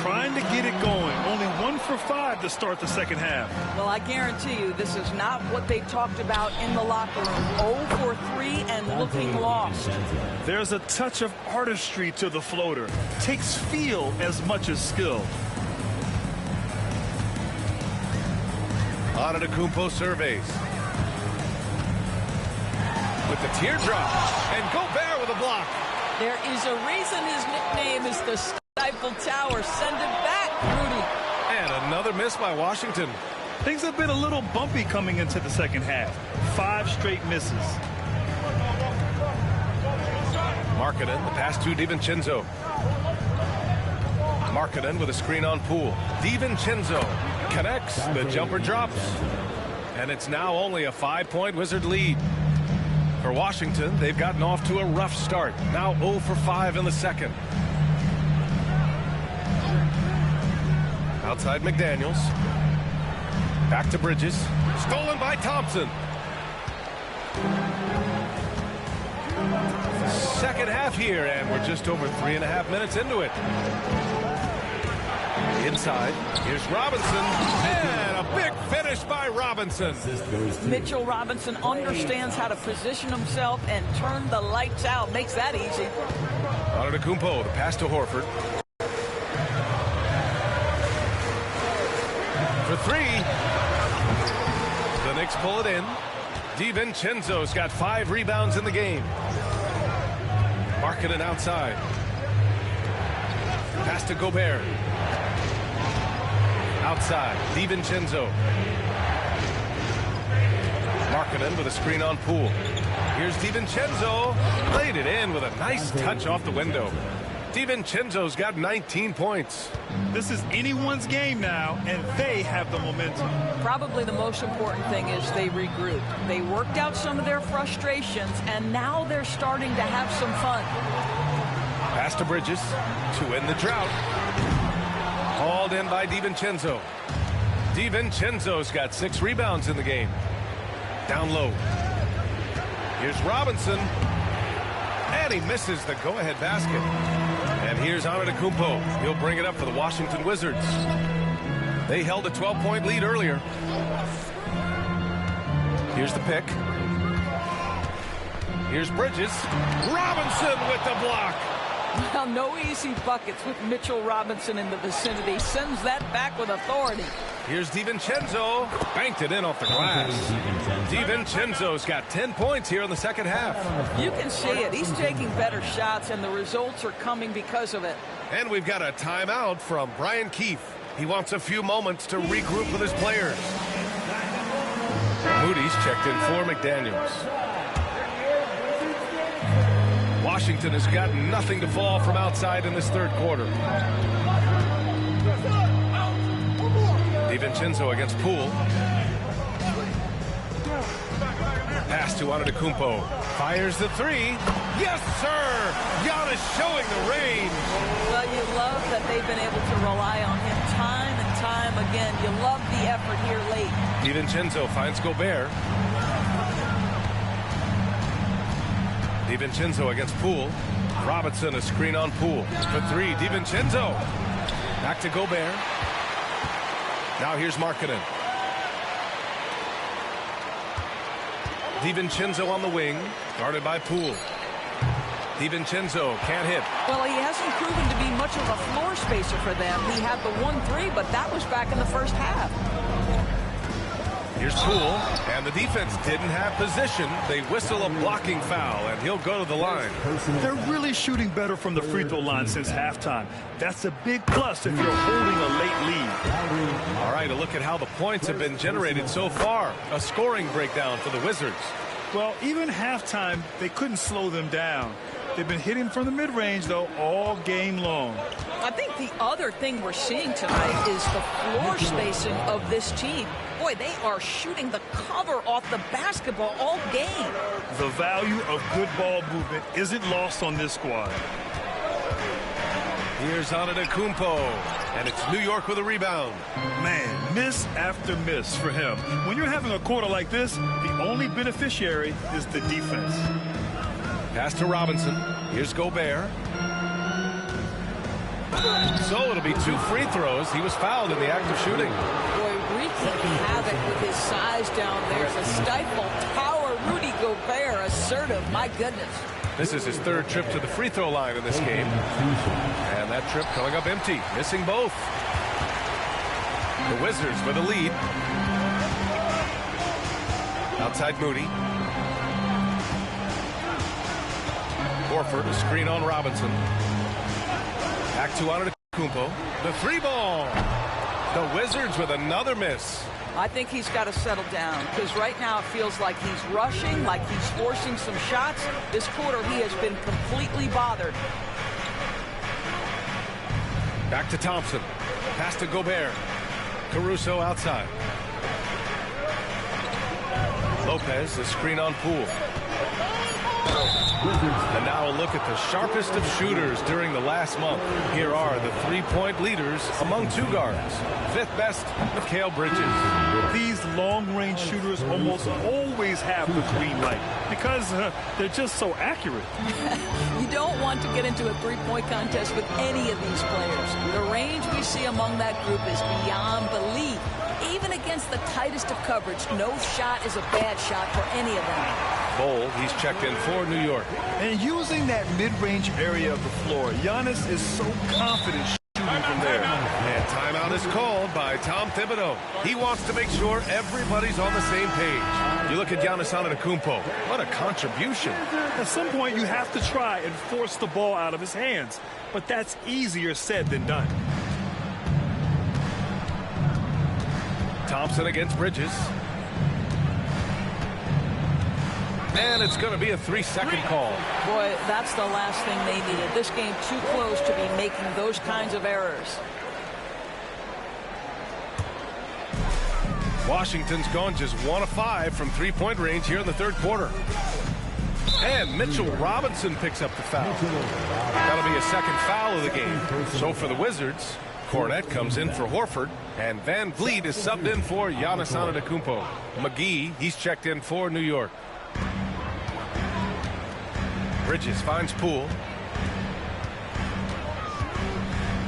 Trying to get it going. Only 1 for 5 to start the second half. Well, I guarantee you this is not what they talked about in the locker room. 0 for 3 and looking lost. There's a touch of artistry to the floater. Takes feel as much as skill. Antetokounmpo surveys. With the teardrop. And Gobert with a block. There is a reason his nickname is the Stifle Tower. Send it back, Rudy. And another miss by Washington. Things have been a little bumpy coming into the second half. 5 straight misses. Markkanen, the pass to DiVincenzo. Markkanen with a screen on Poole. DiVincenzo connects. The jumper drops. And it's now only a 5-point Wizard lead. For Washington, they've gotten off to a rough start. Now 0 for 5 in the second. Outside McDaniels. Back to Bridges. Stolen by Thompson. Second half here, and we're just over 3.5 minutes into it. Inside, here's Robinson, and a big finish by Robinson. Mitchell Robinson understands how to position himself and turn the lights out. Makes that easy. Antetokounmpo, the pass to Horford. For 3. The Knicks pull it in. DiVincenzo's got 5 rebounds in the game. Markkanen outside. Pass to Gobert. Outside, DiVincenzo. Markkanen with a screen on Poole. Here's DiVincenzo. Laid it in with a nice touch off the window. DiVincenzo's got 19 points. This is anyone's game now, and they have the momentum. Probably the most important thing is they regrouped. They worked out some of their frustrations, and now they're starting to have some fun. Pass to Bridges to end the drought. Hauled in by DiVincenzo. DiVincenzo's got 6 rebounds in the game. Down low. Here's Robinson. And he misses the go-ahead basket. And here's Antetokounmpo. He'll bring it up for the Washington Wizards. They held a 12-point lead earlier. Here's the pick. Here's Bridges. Robinson with the block. Well, no easy buckets with Mitchell Robinson in the vicinity. Sends that back with authority. Here's DiVincenzo. Banked it in off the glass. DiVincenzo's got 10 points here in the second half. You can see it. He's taking better shots, and the results are coming because of it. And we've got a timeout from Brian Keefe. He wants a few moments to regroup with his players. Moody's checked in for McDaniels. Washington has got nothing to fall from outside in this third quarter. DiVincenzo against Poole. Pass to Antetokounmpo. Fires the 3. Yes, sir! Giannis showing the range. Well, you love that they've been able to rely on him time and time again. You love the effort here late. DiVincenzo finds Gobert. DiVincenzo against Poole. Robinson, a screen on Poole. For 3, DiVincenzo. Back to Gobert. Now here's Markkanen. DiVincenzo on the wing, guarded by Poole. DiVincenzo can't hit. Well, he hasn't proven to be much of a floor spacer for them. He had the 1-3, but that was back in the first half. Here's Poole, and the defense didn't have position. They whistle a blocking foul, and he'll go to the line. They're really shooting better from the free throw line since halftime. That's a big plus if you're holding a late lead. All right, a look at how the points have been generated so far. A scoring breakdown for the Wizards. Well, even halftime, they couldn't slow them down. They've been hitting from the mid-range, though, all game long. I think the other thing we're seeing tonight is the floor spacing of this team. Boy, they are shooting the cover off the basketball all game. The value of good ball movement isn't lost on this squad. Here's Antetokounmpo, and it's New York with a rebound. Man, miss after miss for him. When you're having a quarter like this, the only beneficiary is the defense. Pass to Robinson. Here's Gobert. So it'll be 2 free throws. He was fouled in the act of shooting. Boy, wreaking havoc with his size down there. The stifle tower. Rudy Gobert, assertive. My goodness. This is his 3rd trip to the free throw line in this game. And that trip coming up empty, missing both. The Wizards with a lead. Outside Moody. Horford, a screen on Robinson. Back to Antetokounmpo. The 3 ball. The Wizards with another miss. I think he's got to settle down because right now it feels like he's rushing, like he's forcing some shots. This quarter he has been completely bothered. Back to Thompson. Pass to Gobert. Caruso outside. Lopez, the screen on Poole. And now a look at the sharpest of shooters during the last month. Here are the 3-point leaders among 2 guards. 5th best, Mikal Bridges. These long-range shooters almost always have the green light because they're just so accurate. You don't want to get into a 3-point contest with any of these players. The range we see among that group is beyond belief. Even against the tightest of coverage, no shot is a bad shot for any of them. Bol, he's checked in for New York. And using that mid-range area of the floor, Giannis is so confident shooting from there. And timeout is called by Tom Thibodeau. He wants to make sure everybody's on the same page. You look at Giannis Antetokounmpo. What a contribution. At some point, you have to try and force the ball out of his hands. But that's easier said than done. Thompson against Bridges. And it's going to be a 3-second call. Boy, that's the last thing they needed. This game too close to be making those kinds of errors. Washington's gone just 1 of 5 from 3-point range here in the 3rd quarter. And Mitchell Robinson picks up the foul. That'll be a 2nd foul of the game. So for the Wizards, Cornette comes in for Horford, and Van Vliet is subbed in for Giannis Antetokounmpo. McGee, he's checked in for New York. Bridges finds Poole.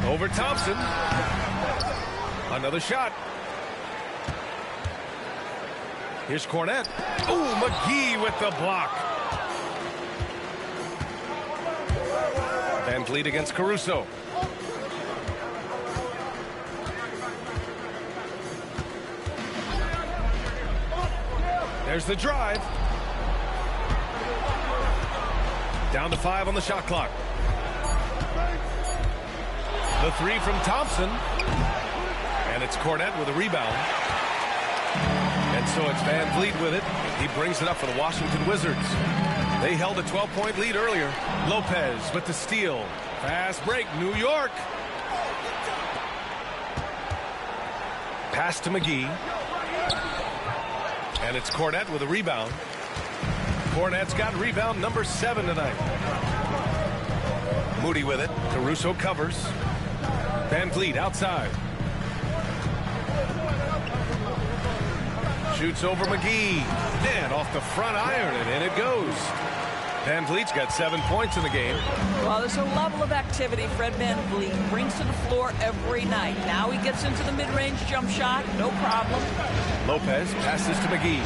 Over Thompson. Another shot. Here's Cornette. Ooh, McGee with the block. Van Vliet against Caruso. There's the drive. Down to 5 on the shot clock. The 3 from Thompson. And it's Cornette with a rebound. And so it's Van Vliet with it. He brings it up for the Washington Wizards. They held a 12-point lead earlier. Lopez with the steal. Fast break, New York. Pass to McGee. And it's Cornette with a rebound. Cornette's got rebound number 7 tonight. Moody with it. Caruso covers. Van Vliet outside. Shoots over McGee. And off the front iron, and in it goes. Van Vliet's got 7 points in the game. Well, there's a level of activity Fred Van Vliet brings to the floor every night. Now he gets into the mid-range jump shot. No problem. Lopez passes to McGee.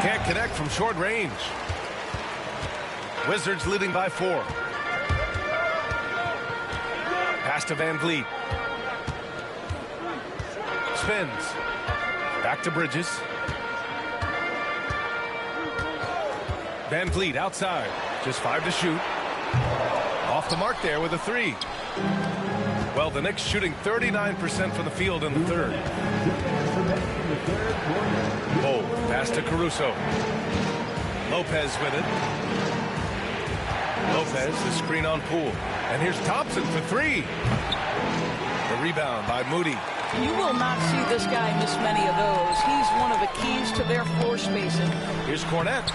Can't connect from short range. Wizards leading by 4. Pass to Van Vliet. Spins. Back to Bridges. Van Vliet outside. Just 5 to shoot. Off the mark there with a 3. Well, the Knicks shooting 39% from the field in the 3rd. Oh, pass to Caruso. Lopez with it. Lopez, the screen on Poole. And here's Thompson for 3. The rebound by Moody. You will not see this guy miss many of those. He's one of the keys to their floor spacing. Here's Cornette.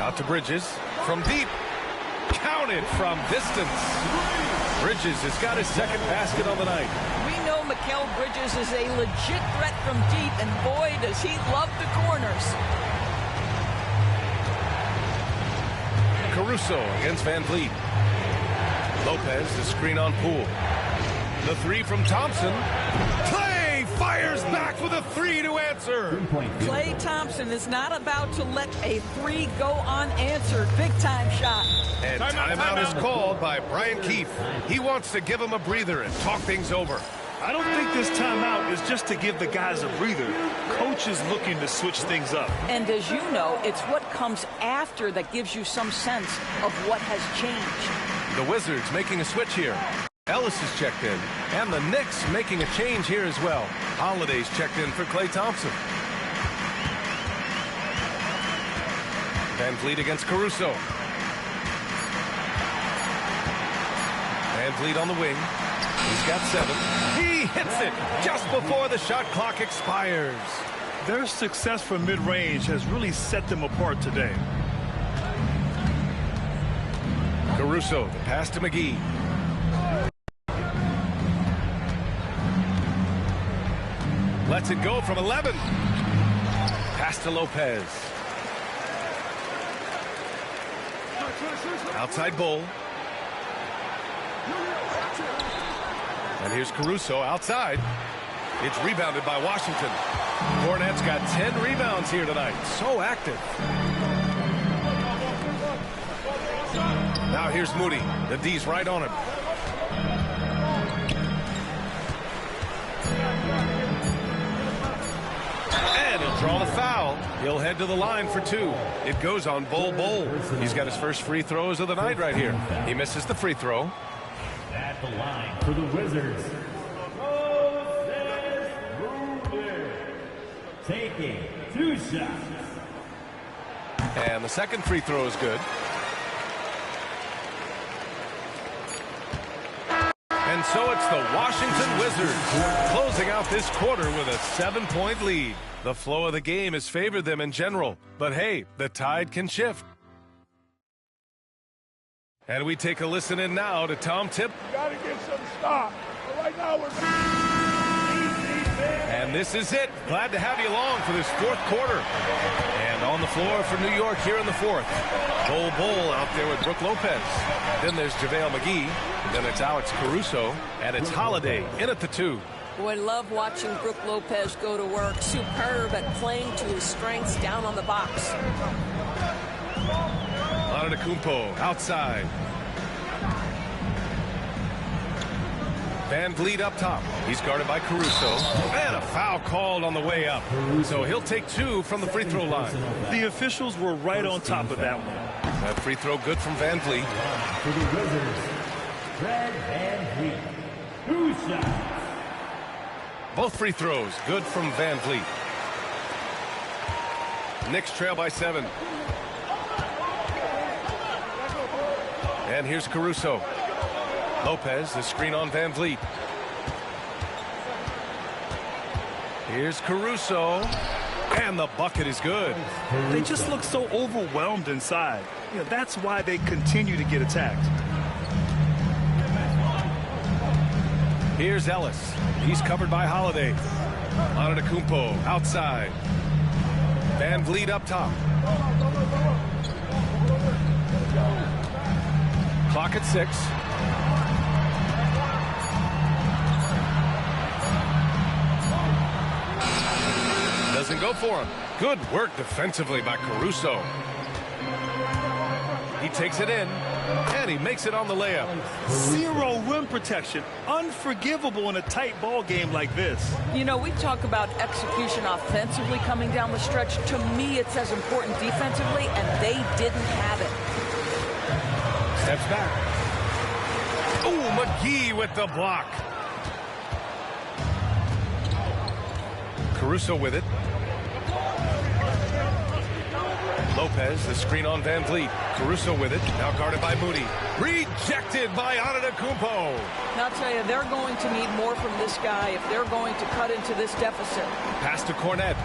Out to Bridges. From deep. Counted from distance. Bridges has got his second basket on the night. We know Mikal Bridges is a legit threat from deep, and boy, does he love the corners. Caruso against Van Vliet. Lopez, the screen on Poole. The three from Thompson. Klay fires back with a three to answer. Klay Thompson is not about to let a three go unanswered. Big time shot. And timeout is called by Brian Keefe. He wants to give him a breather and talk things over. I don't think this timeout is just to give the guys a breather. Coach is looking to switch things up. And as you know, it's what comes after that gives you some sense of what has changed. The Wizards making a switch here. Ellis is checked in. And the Knicks making a change here as well. Holiday's checked in for Klay Thompson. Van Vliet against Caruso. Van Vliet on the wing. He's got 7. He hits it just before the shot clock expires. Their success from mid-range has really set them apart today. Caruso, the pass to McGee. Lets it go from 11. Pass to Lopez. Outside Bull. And here's Caruso outside. It's rebounded by Washington. Kornet's got 10 rebounds here tonight. So active. Now here's Moody. The D's right on him. And he'll draw the foul. He'll head to the line for 2. It goes on Bull. He's got his first free throws of the night right here. He misses the free throw. At the line for the Wizards, Moses Moody, taking 2 shots. And the second free throw is good. And so it's the Washington Wizards closing out this quarter with a 7-point lead. The flow of the game has favored them in general, but hey, the tide can shift. And we take a listen in now to Tom Tip. Got to get some stop. But right now we're... And this is it. Glad to have you along for this 4th quarter. And on the floor for New York here in the 4th. Bull out there with Brook Lopez. Then there's JaVale McGee. Then it's Alex Caruso. And it's Holiday in at the 2. Boy, I love watching Brook Lopez go to work. Superb at playing to his strengths down on the box. Antetokounmpo outside. Van Vliet up top. He's guarded by Caruso. And a foul called on the way up. So he'll take 2 from the free throw line. The officials were right on top of that one. That free throw good from Van Vliet. For the Wizards, Fred Van Vliet. 2 shots. Both free throws good from Van Vliet. Knicks trail by 7. And here's Caruso. Lopez, the screen on Van Vliet. Here's Caruso. And the bucket is good. They just look so overwhelmed inside. You know, that's why they continue to get attacked. Here's Ellis. He's covered by Holiday. Antetokounmpo outside. Van Vliet up top. Clock at 6. Doesn't go for him. Good work defensively by Caruso. He takes it in, and he makes it on the layup. 0 rim protection. Unforgivable in a tight ball game like this. You know, we talk about execution offensively coming down the stretch. To me, it's as important defensively, and they didn't have it. Steps back. Oh, McGee with the block. Caruso with it. Lopez, the screen on Van Vliet. Caruso with it. Now guarded by Moody. Rejected by Antetokounmpo. And I'll tell you, they're going to need more from this guy if they're going to cut into this deficit. Pass to Kornet.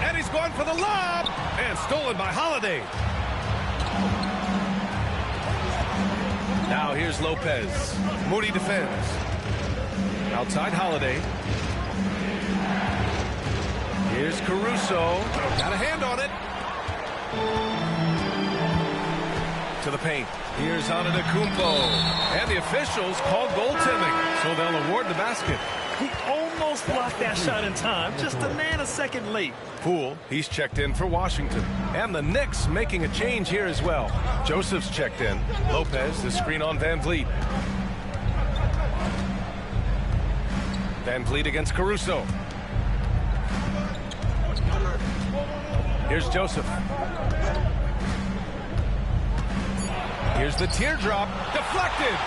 And he's going for the lob. And stolen by Holiday. Now here's Lopez. Moody defends. Outside Holiday. Here's Caruso. Got a hand on it. To the paint. Here's Antetokounmpo. And the officials called goaltending, so they'll award the basket. He almost blocked that shot in time, just a nanosecond late. Poole, he's checked in for Washington. And the Knicks making a change here as well. Joseph's checked in. Lopez, the screen on Van Vliet. Van Vliet against Caruso. Here's Joseph. Here's the teardrop. Deflected.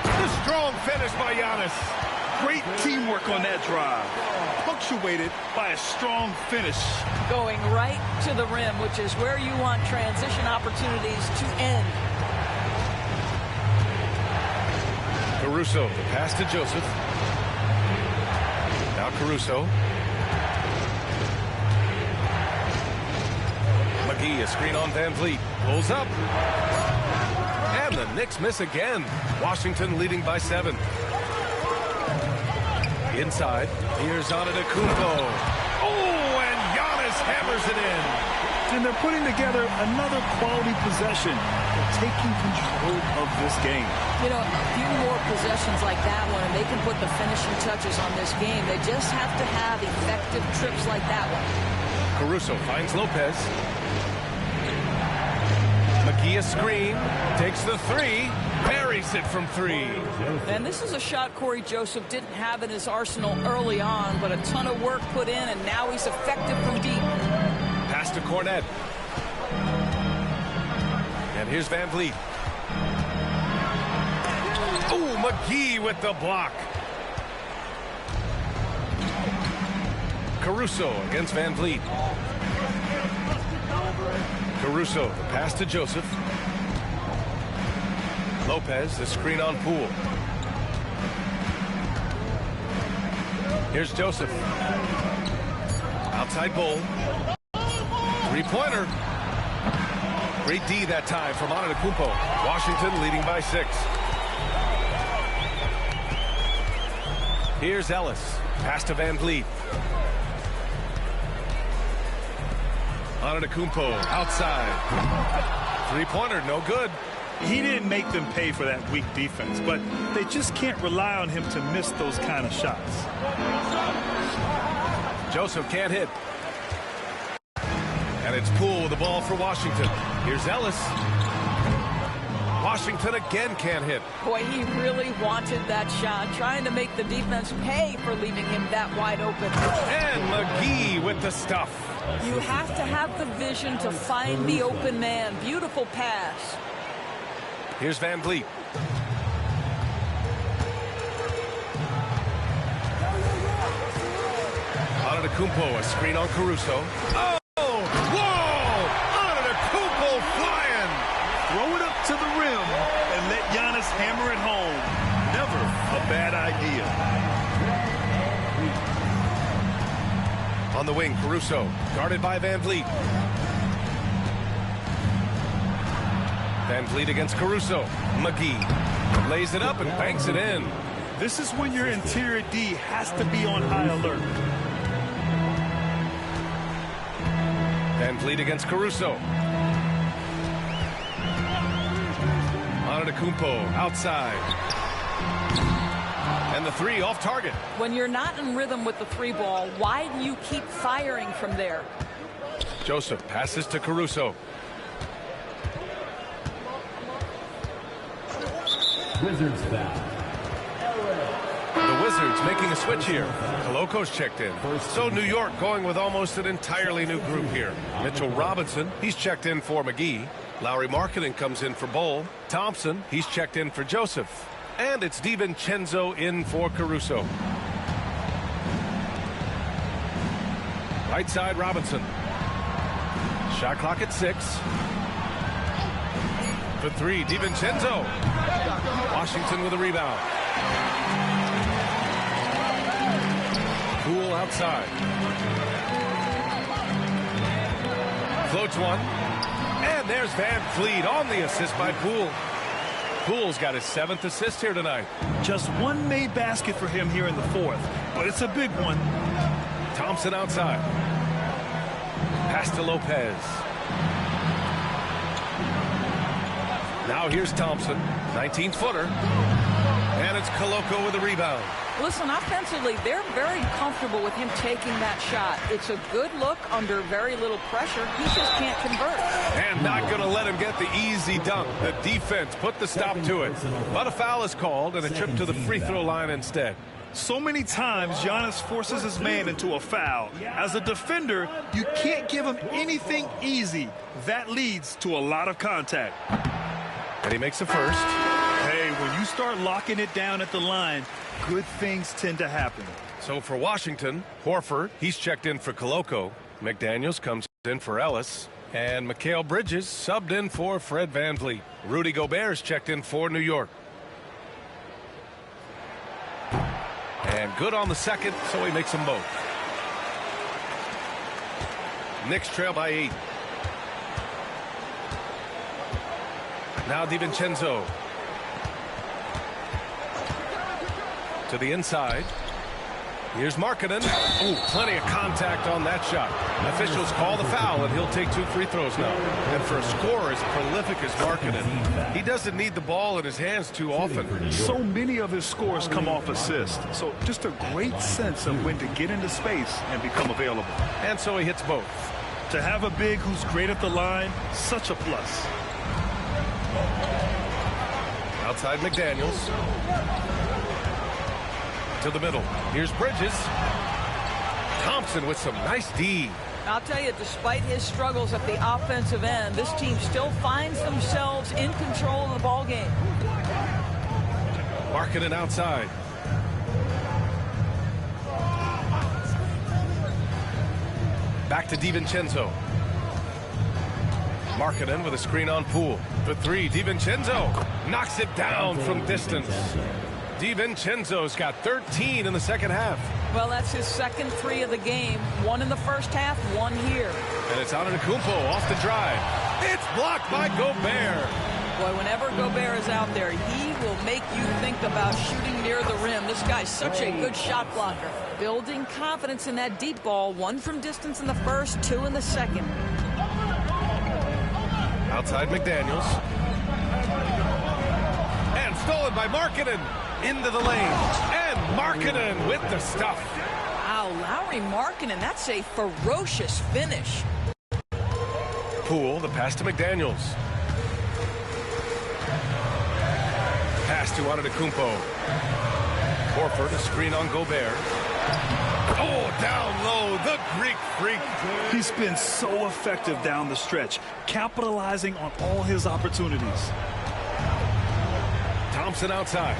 The strong finish by Giannis. Great teamwork on that drive. Punctuated by a strong finish. Going right to the rim, which is where you want transition opportunities to end. Caruso, the pass to Joseph. Now Caruso. McGee, a screen on Van Vliet. Pulls up. And the Knicks miss again. Washington leading by 7. Inside, here's Antetokounmpo. Oh, and Giannis hammers it in. And they're putting together another quality possession. They're taking control of this game. You know, a few more possessions like that one, and they can put the finishing touches on this game. They just have to have effective trips like that one. Caruso finds Lopez. McGee a screen, takes the 3, buries it from 3. And this is a shot Corey Joseph didn't have in his arsenal early on, but a ton of work put in, and now he's effective from deep. Pass to Cornette. And here's Van Vliet. Oh, McGee with the block. Caruso against Van Vliet. Caruso, the pass to Joseph. Lopez, the screen on Poole. Here's Joseph. Outside Bull. Three-pointer. Great D that time from Antetokounmpo. Washington leading by 6. Here's Ellis. Pass to Van Vliet. Antetokounmpo outside. Three-pointer, no good. He didn't make them pay for that weak defense, but they just can't rely on him to miss those kind of shots. Joseph can't hit. And it's Poole with the ball for Washington. Here's Ellis. Washington again can't hit. Boy, he really wanted that shot, trying to make the defense pay for leaving him that wide open. And McGee with the stuff. You have to have the vision to find the open man. Beautiful pass. Here's Van Vliet. Antetokounmpo, a screen on Caruso. Oh! Whoa! Antetokounmpo flying! Throw it up to the rim and let Giannis hammer it home. Never a bad idea. On the wing, Caruso, guarded by Van Vliet. Van Vliet against Caruso. McGee lays it up and banks it in. This is when your interior D has to be on high alert. Van Vliet against Caruso. Antetokounmpo outside. And the 3 off target. When you're not in rhythm with the 3 ball, why do you keep firing from there? Joseph passes to Caruso. Wizards foul. The Wizards making a switch here. Coloco's checked in. So New York going with almost an entirely new group here. Mitchell Robinson, he's checked in for McGee. Lauri Markkanen comes in for Bull. Thompson, he's checked in for Joseph. And it's DiVincenzo in for Caruso. Right side, Robinson. Shot clock at 6. For 3, DiVincenzo. Washington with a rebound. Poole outside. Floats one. And there's Van Fleet on the assist by Poole. Poole's got his 7th assist here tonight. Just one made basket for him here in the 4th, but it's a big one. Thompson outside. Pass to Lopez. Now here's Thompson, 19-footer. And it's Koloko with the rebound. Listen, offensively, they're very comfortable with him taking that shot. It's a good look under very little pressure. He just can't convert. And not going to let him get the easy dunk. The defense put the stop to it. But a foul is called and a trip to the free throw line instead. So many times Giannis forces his man into a foul. As a defender, you can't give him anything easy. That leads to a lot of contact. And he makes the first. Hey, when you start locking it down at the line, good things tend to happen. So for Washington, Horford, he's checked in for Koloko. McDaniels comes in for Ellis. And Mikal Bridges subbed in for Fred VanVleet. Rudy Gobert's checked in for New York. And good on the second, so he makes them both. Knicks trail by 8. Now DiVincenzo. To the inside. Here's Markkanen. Oh, plenty of contact on that shot. Officials call the foul, and he'll take 2 free throws now. And for a scorer as prolific as Markkanen, he doesn't need the ball in his hands too often. So many of his scores come off assist. So just a great sense of when to get into space and become available. And so he hits both. To have a big who's great at the line, such a plus. Outside McDaniels. To the middle. Here's Bridges. Thompson with some nice D. I'll tell you, despite his struggles at the offensive end, this team still finds themselves in control of the ball game. Markkanen outside. Back to DiVincenzo. Markkanen with a screen on Poole. For 3, DiVincenzo knocks it down from distance. DiVincenzo's got 13 in the second half. Well, that's his second 3 of the game. 1 in the first half, 1 here. And it's Antetokounmpo off the drive. It's blocked by Gobert. Boy, whenever Gobert is out there, he will make you think about shooting near the rim. This guy's such a good shot blocker. Building confidence in that deep ball. 1 from distance in the first, 2 in the second. Outside McDaniels. And stolen by Markkanen. Into the lane. And Markkanen with the stuff. Wow, Lauri Markkanen, that's a ferocious finish. Poole, the pass to McDaniels. Pass to Antetokounmpo. Horford, a screen on Gobert. Oh, down low, the Greek freak. He's been so effective down the stretch, capitalizing on all his opportunities. Thompson outside.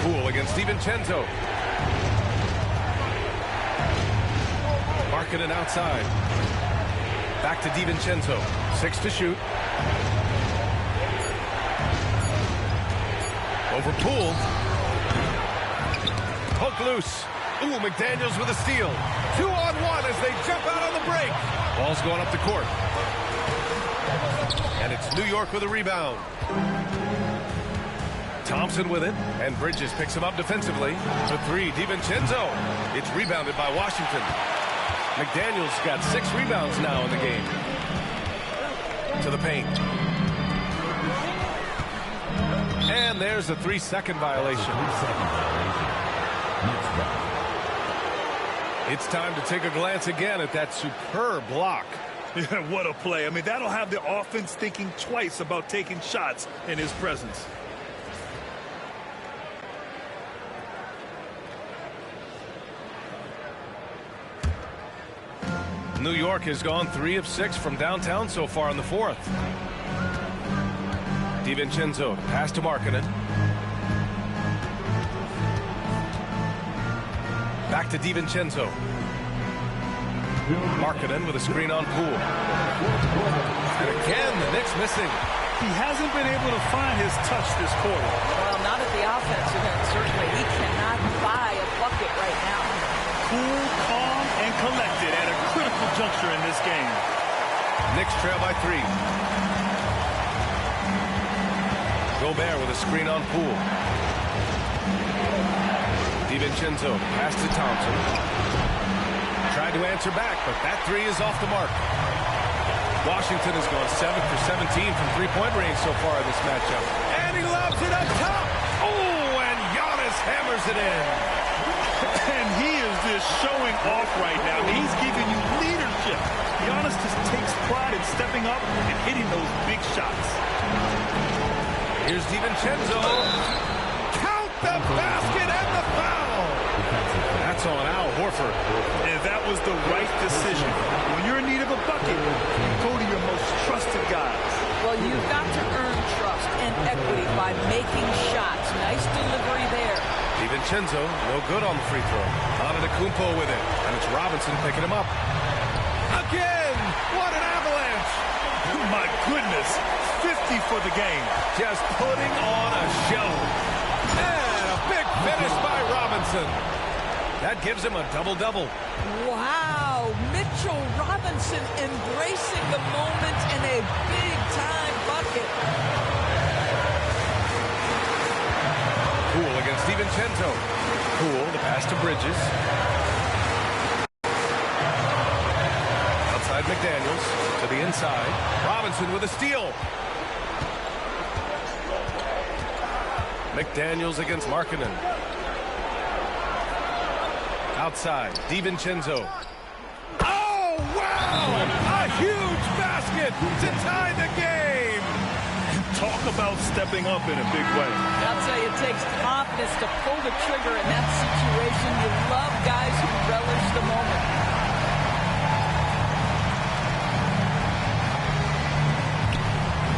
Poole against DiVincenzo. Markkanen outside. Back to DiVincenzo. 6 to shoot. Over Poole. Hook loose. Ooh, McDaniels with a steal. 2-on-1 as they jump out on the break. Ball's going up the court. And it's New York with a rebound. Thompson with it, and Bridges picks him up defensively. For 3, DiVincenzo. It's rebounded by Washington. McDaniels got 6 rebounds now in the game. To the paint. And there's a 3-second violation. It's time to take a glance again at that superb block. Yeah, what a play. I mean, that'll have the offense thinking twice about taking shots in his presence. New York has gone 3 of 6 from downtown so far in the 4th. DiVincenzo, pass to Markkanen. Back to DiVincenzo. Markkanen with a screen on Poole. And again, the Knicks missing. He hasn't been able to find his touch this quarter. Well, not at the offensive end, certainly. He cannot buy a bucket right now. Cool, calm, and collected at a critical juncture in this game. Knicks trail by 3. Gobert with a screen on Poole. DiVincenzo pass to Thompson. Tried to answer back, but that 3 is off the mark. Washington has gone 7 for 17 from three-point range so far in this matchup. And he lobs it up top. Oh, and Giannis hammers it in. And he is just showing off right now. He's giving you leadership. Giannis just takes pride in stepping up and hitting those big shots. Here's DiVincenzo. Count the basket and the foul. That's on Al Horford. And that was the right decision. When you're in need of a bucket, you go to your most trusted guys. Well, you've got to earn trust and equity by making shots. Nice delivery there. DiVincenzo, no good on the free throw. Antetokounmpo with it, and it's Robinson picking him up. Again! What an avalanche! Oh my goodness, 50 for the game. Just putting on a show. And a big finish by Robinson. That gives him a double-double. Wow, Mitchell Robinson embracing the moment in a big-time bucket. Poole against DiVincenzo. Poole, the pass to Bridges. Outside McDaniels to the inside. Robinson with a steal. McDaniels against Markkanen. Outside, DiVincenzo. Oh, wow! A huge basket to tie the game! Talk about stepping up in a big way. I'll tell you, it takes confidence to pull the trigger in that situation. You love guys who relish the moment.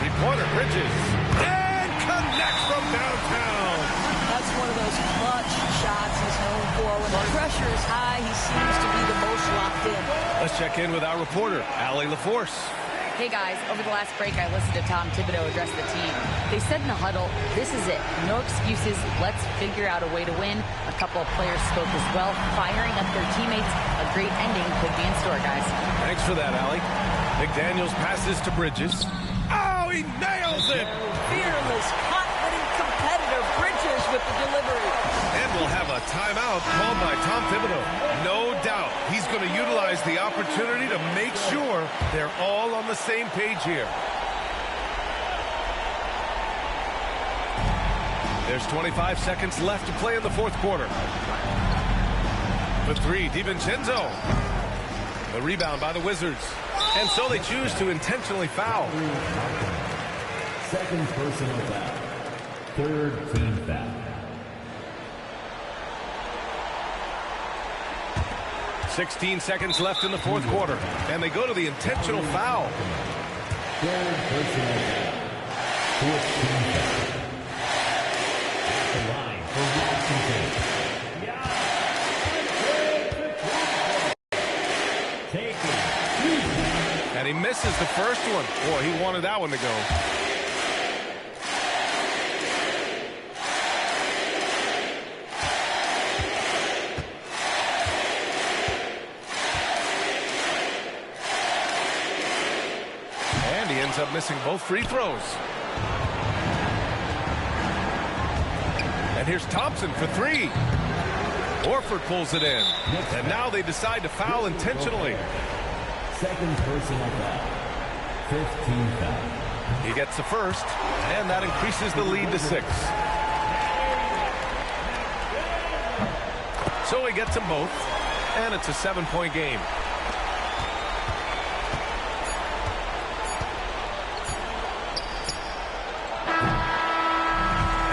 Three-pointer, Bridges. And connects from downtown. That's one of those clutch shots he's known for. When the pressure is high, he seems to be the most locked in. Let's check in with our reporter, Allie LaForce. Hey guys, over the last break, I listened to Tom Thibodeau address the team. They said in the huddle, this is it. No excuses. Let's figure out a way to win. A couple of players spoke as well, firing up their teammates. A great ending could be in store, guys. Thanks for that, Allie. McDaniels passes to Bridges. Oh, he nails it! Fearless, confident competitor. Bridges with the delivery. And we'll have a timeout called by Tom Thibodeau. No doubt he's going to utilize the opportunity to make sure they're all on the same page here. There's 25 seconds left to play in the fourth quarter. The 3, DiVincenzo. The rebound by the Wizards. And so they choose to intentionally foul. Second personal foul. Third team foul. 16 seconds left in the fourth quarter. And they go to the intentional foul. Third personal foul. Fourth team foul. At the line for Washington. And he misses the first one. Boy, he wanted that one to go. And he ends up missing both free throws. And here's Thompson for 3. Horford pulls it in. And now they decide to foul intentionally. Second personal foul. 15 foul. He gets the first, and that increases the lead to 6. So he gets them both, and it's a 7-point game.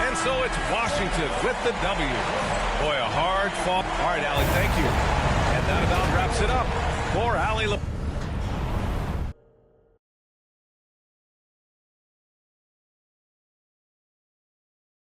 And so it's Washington with the W. Boy, a hard fought. All right, Allie, thank you. And that about wraps it up for Allie LaForce.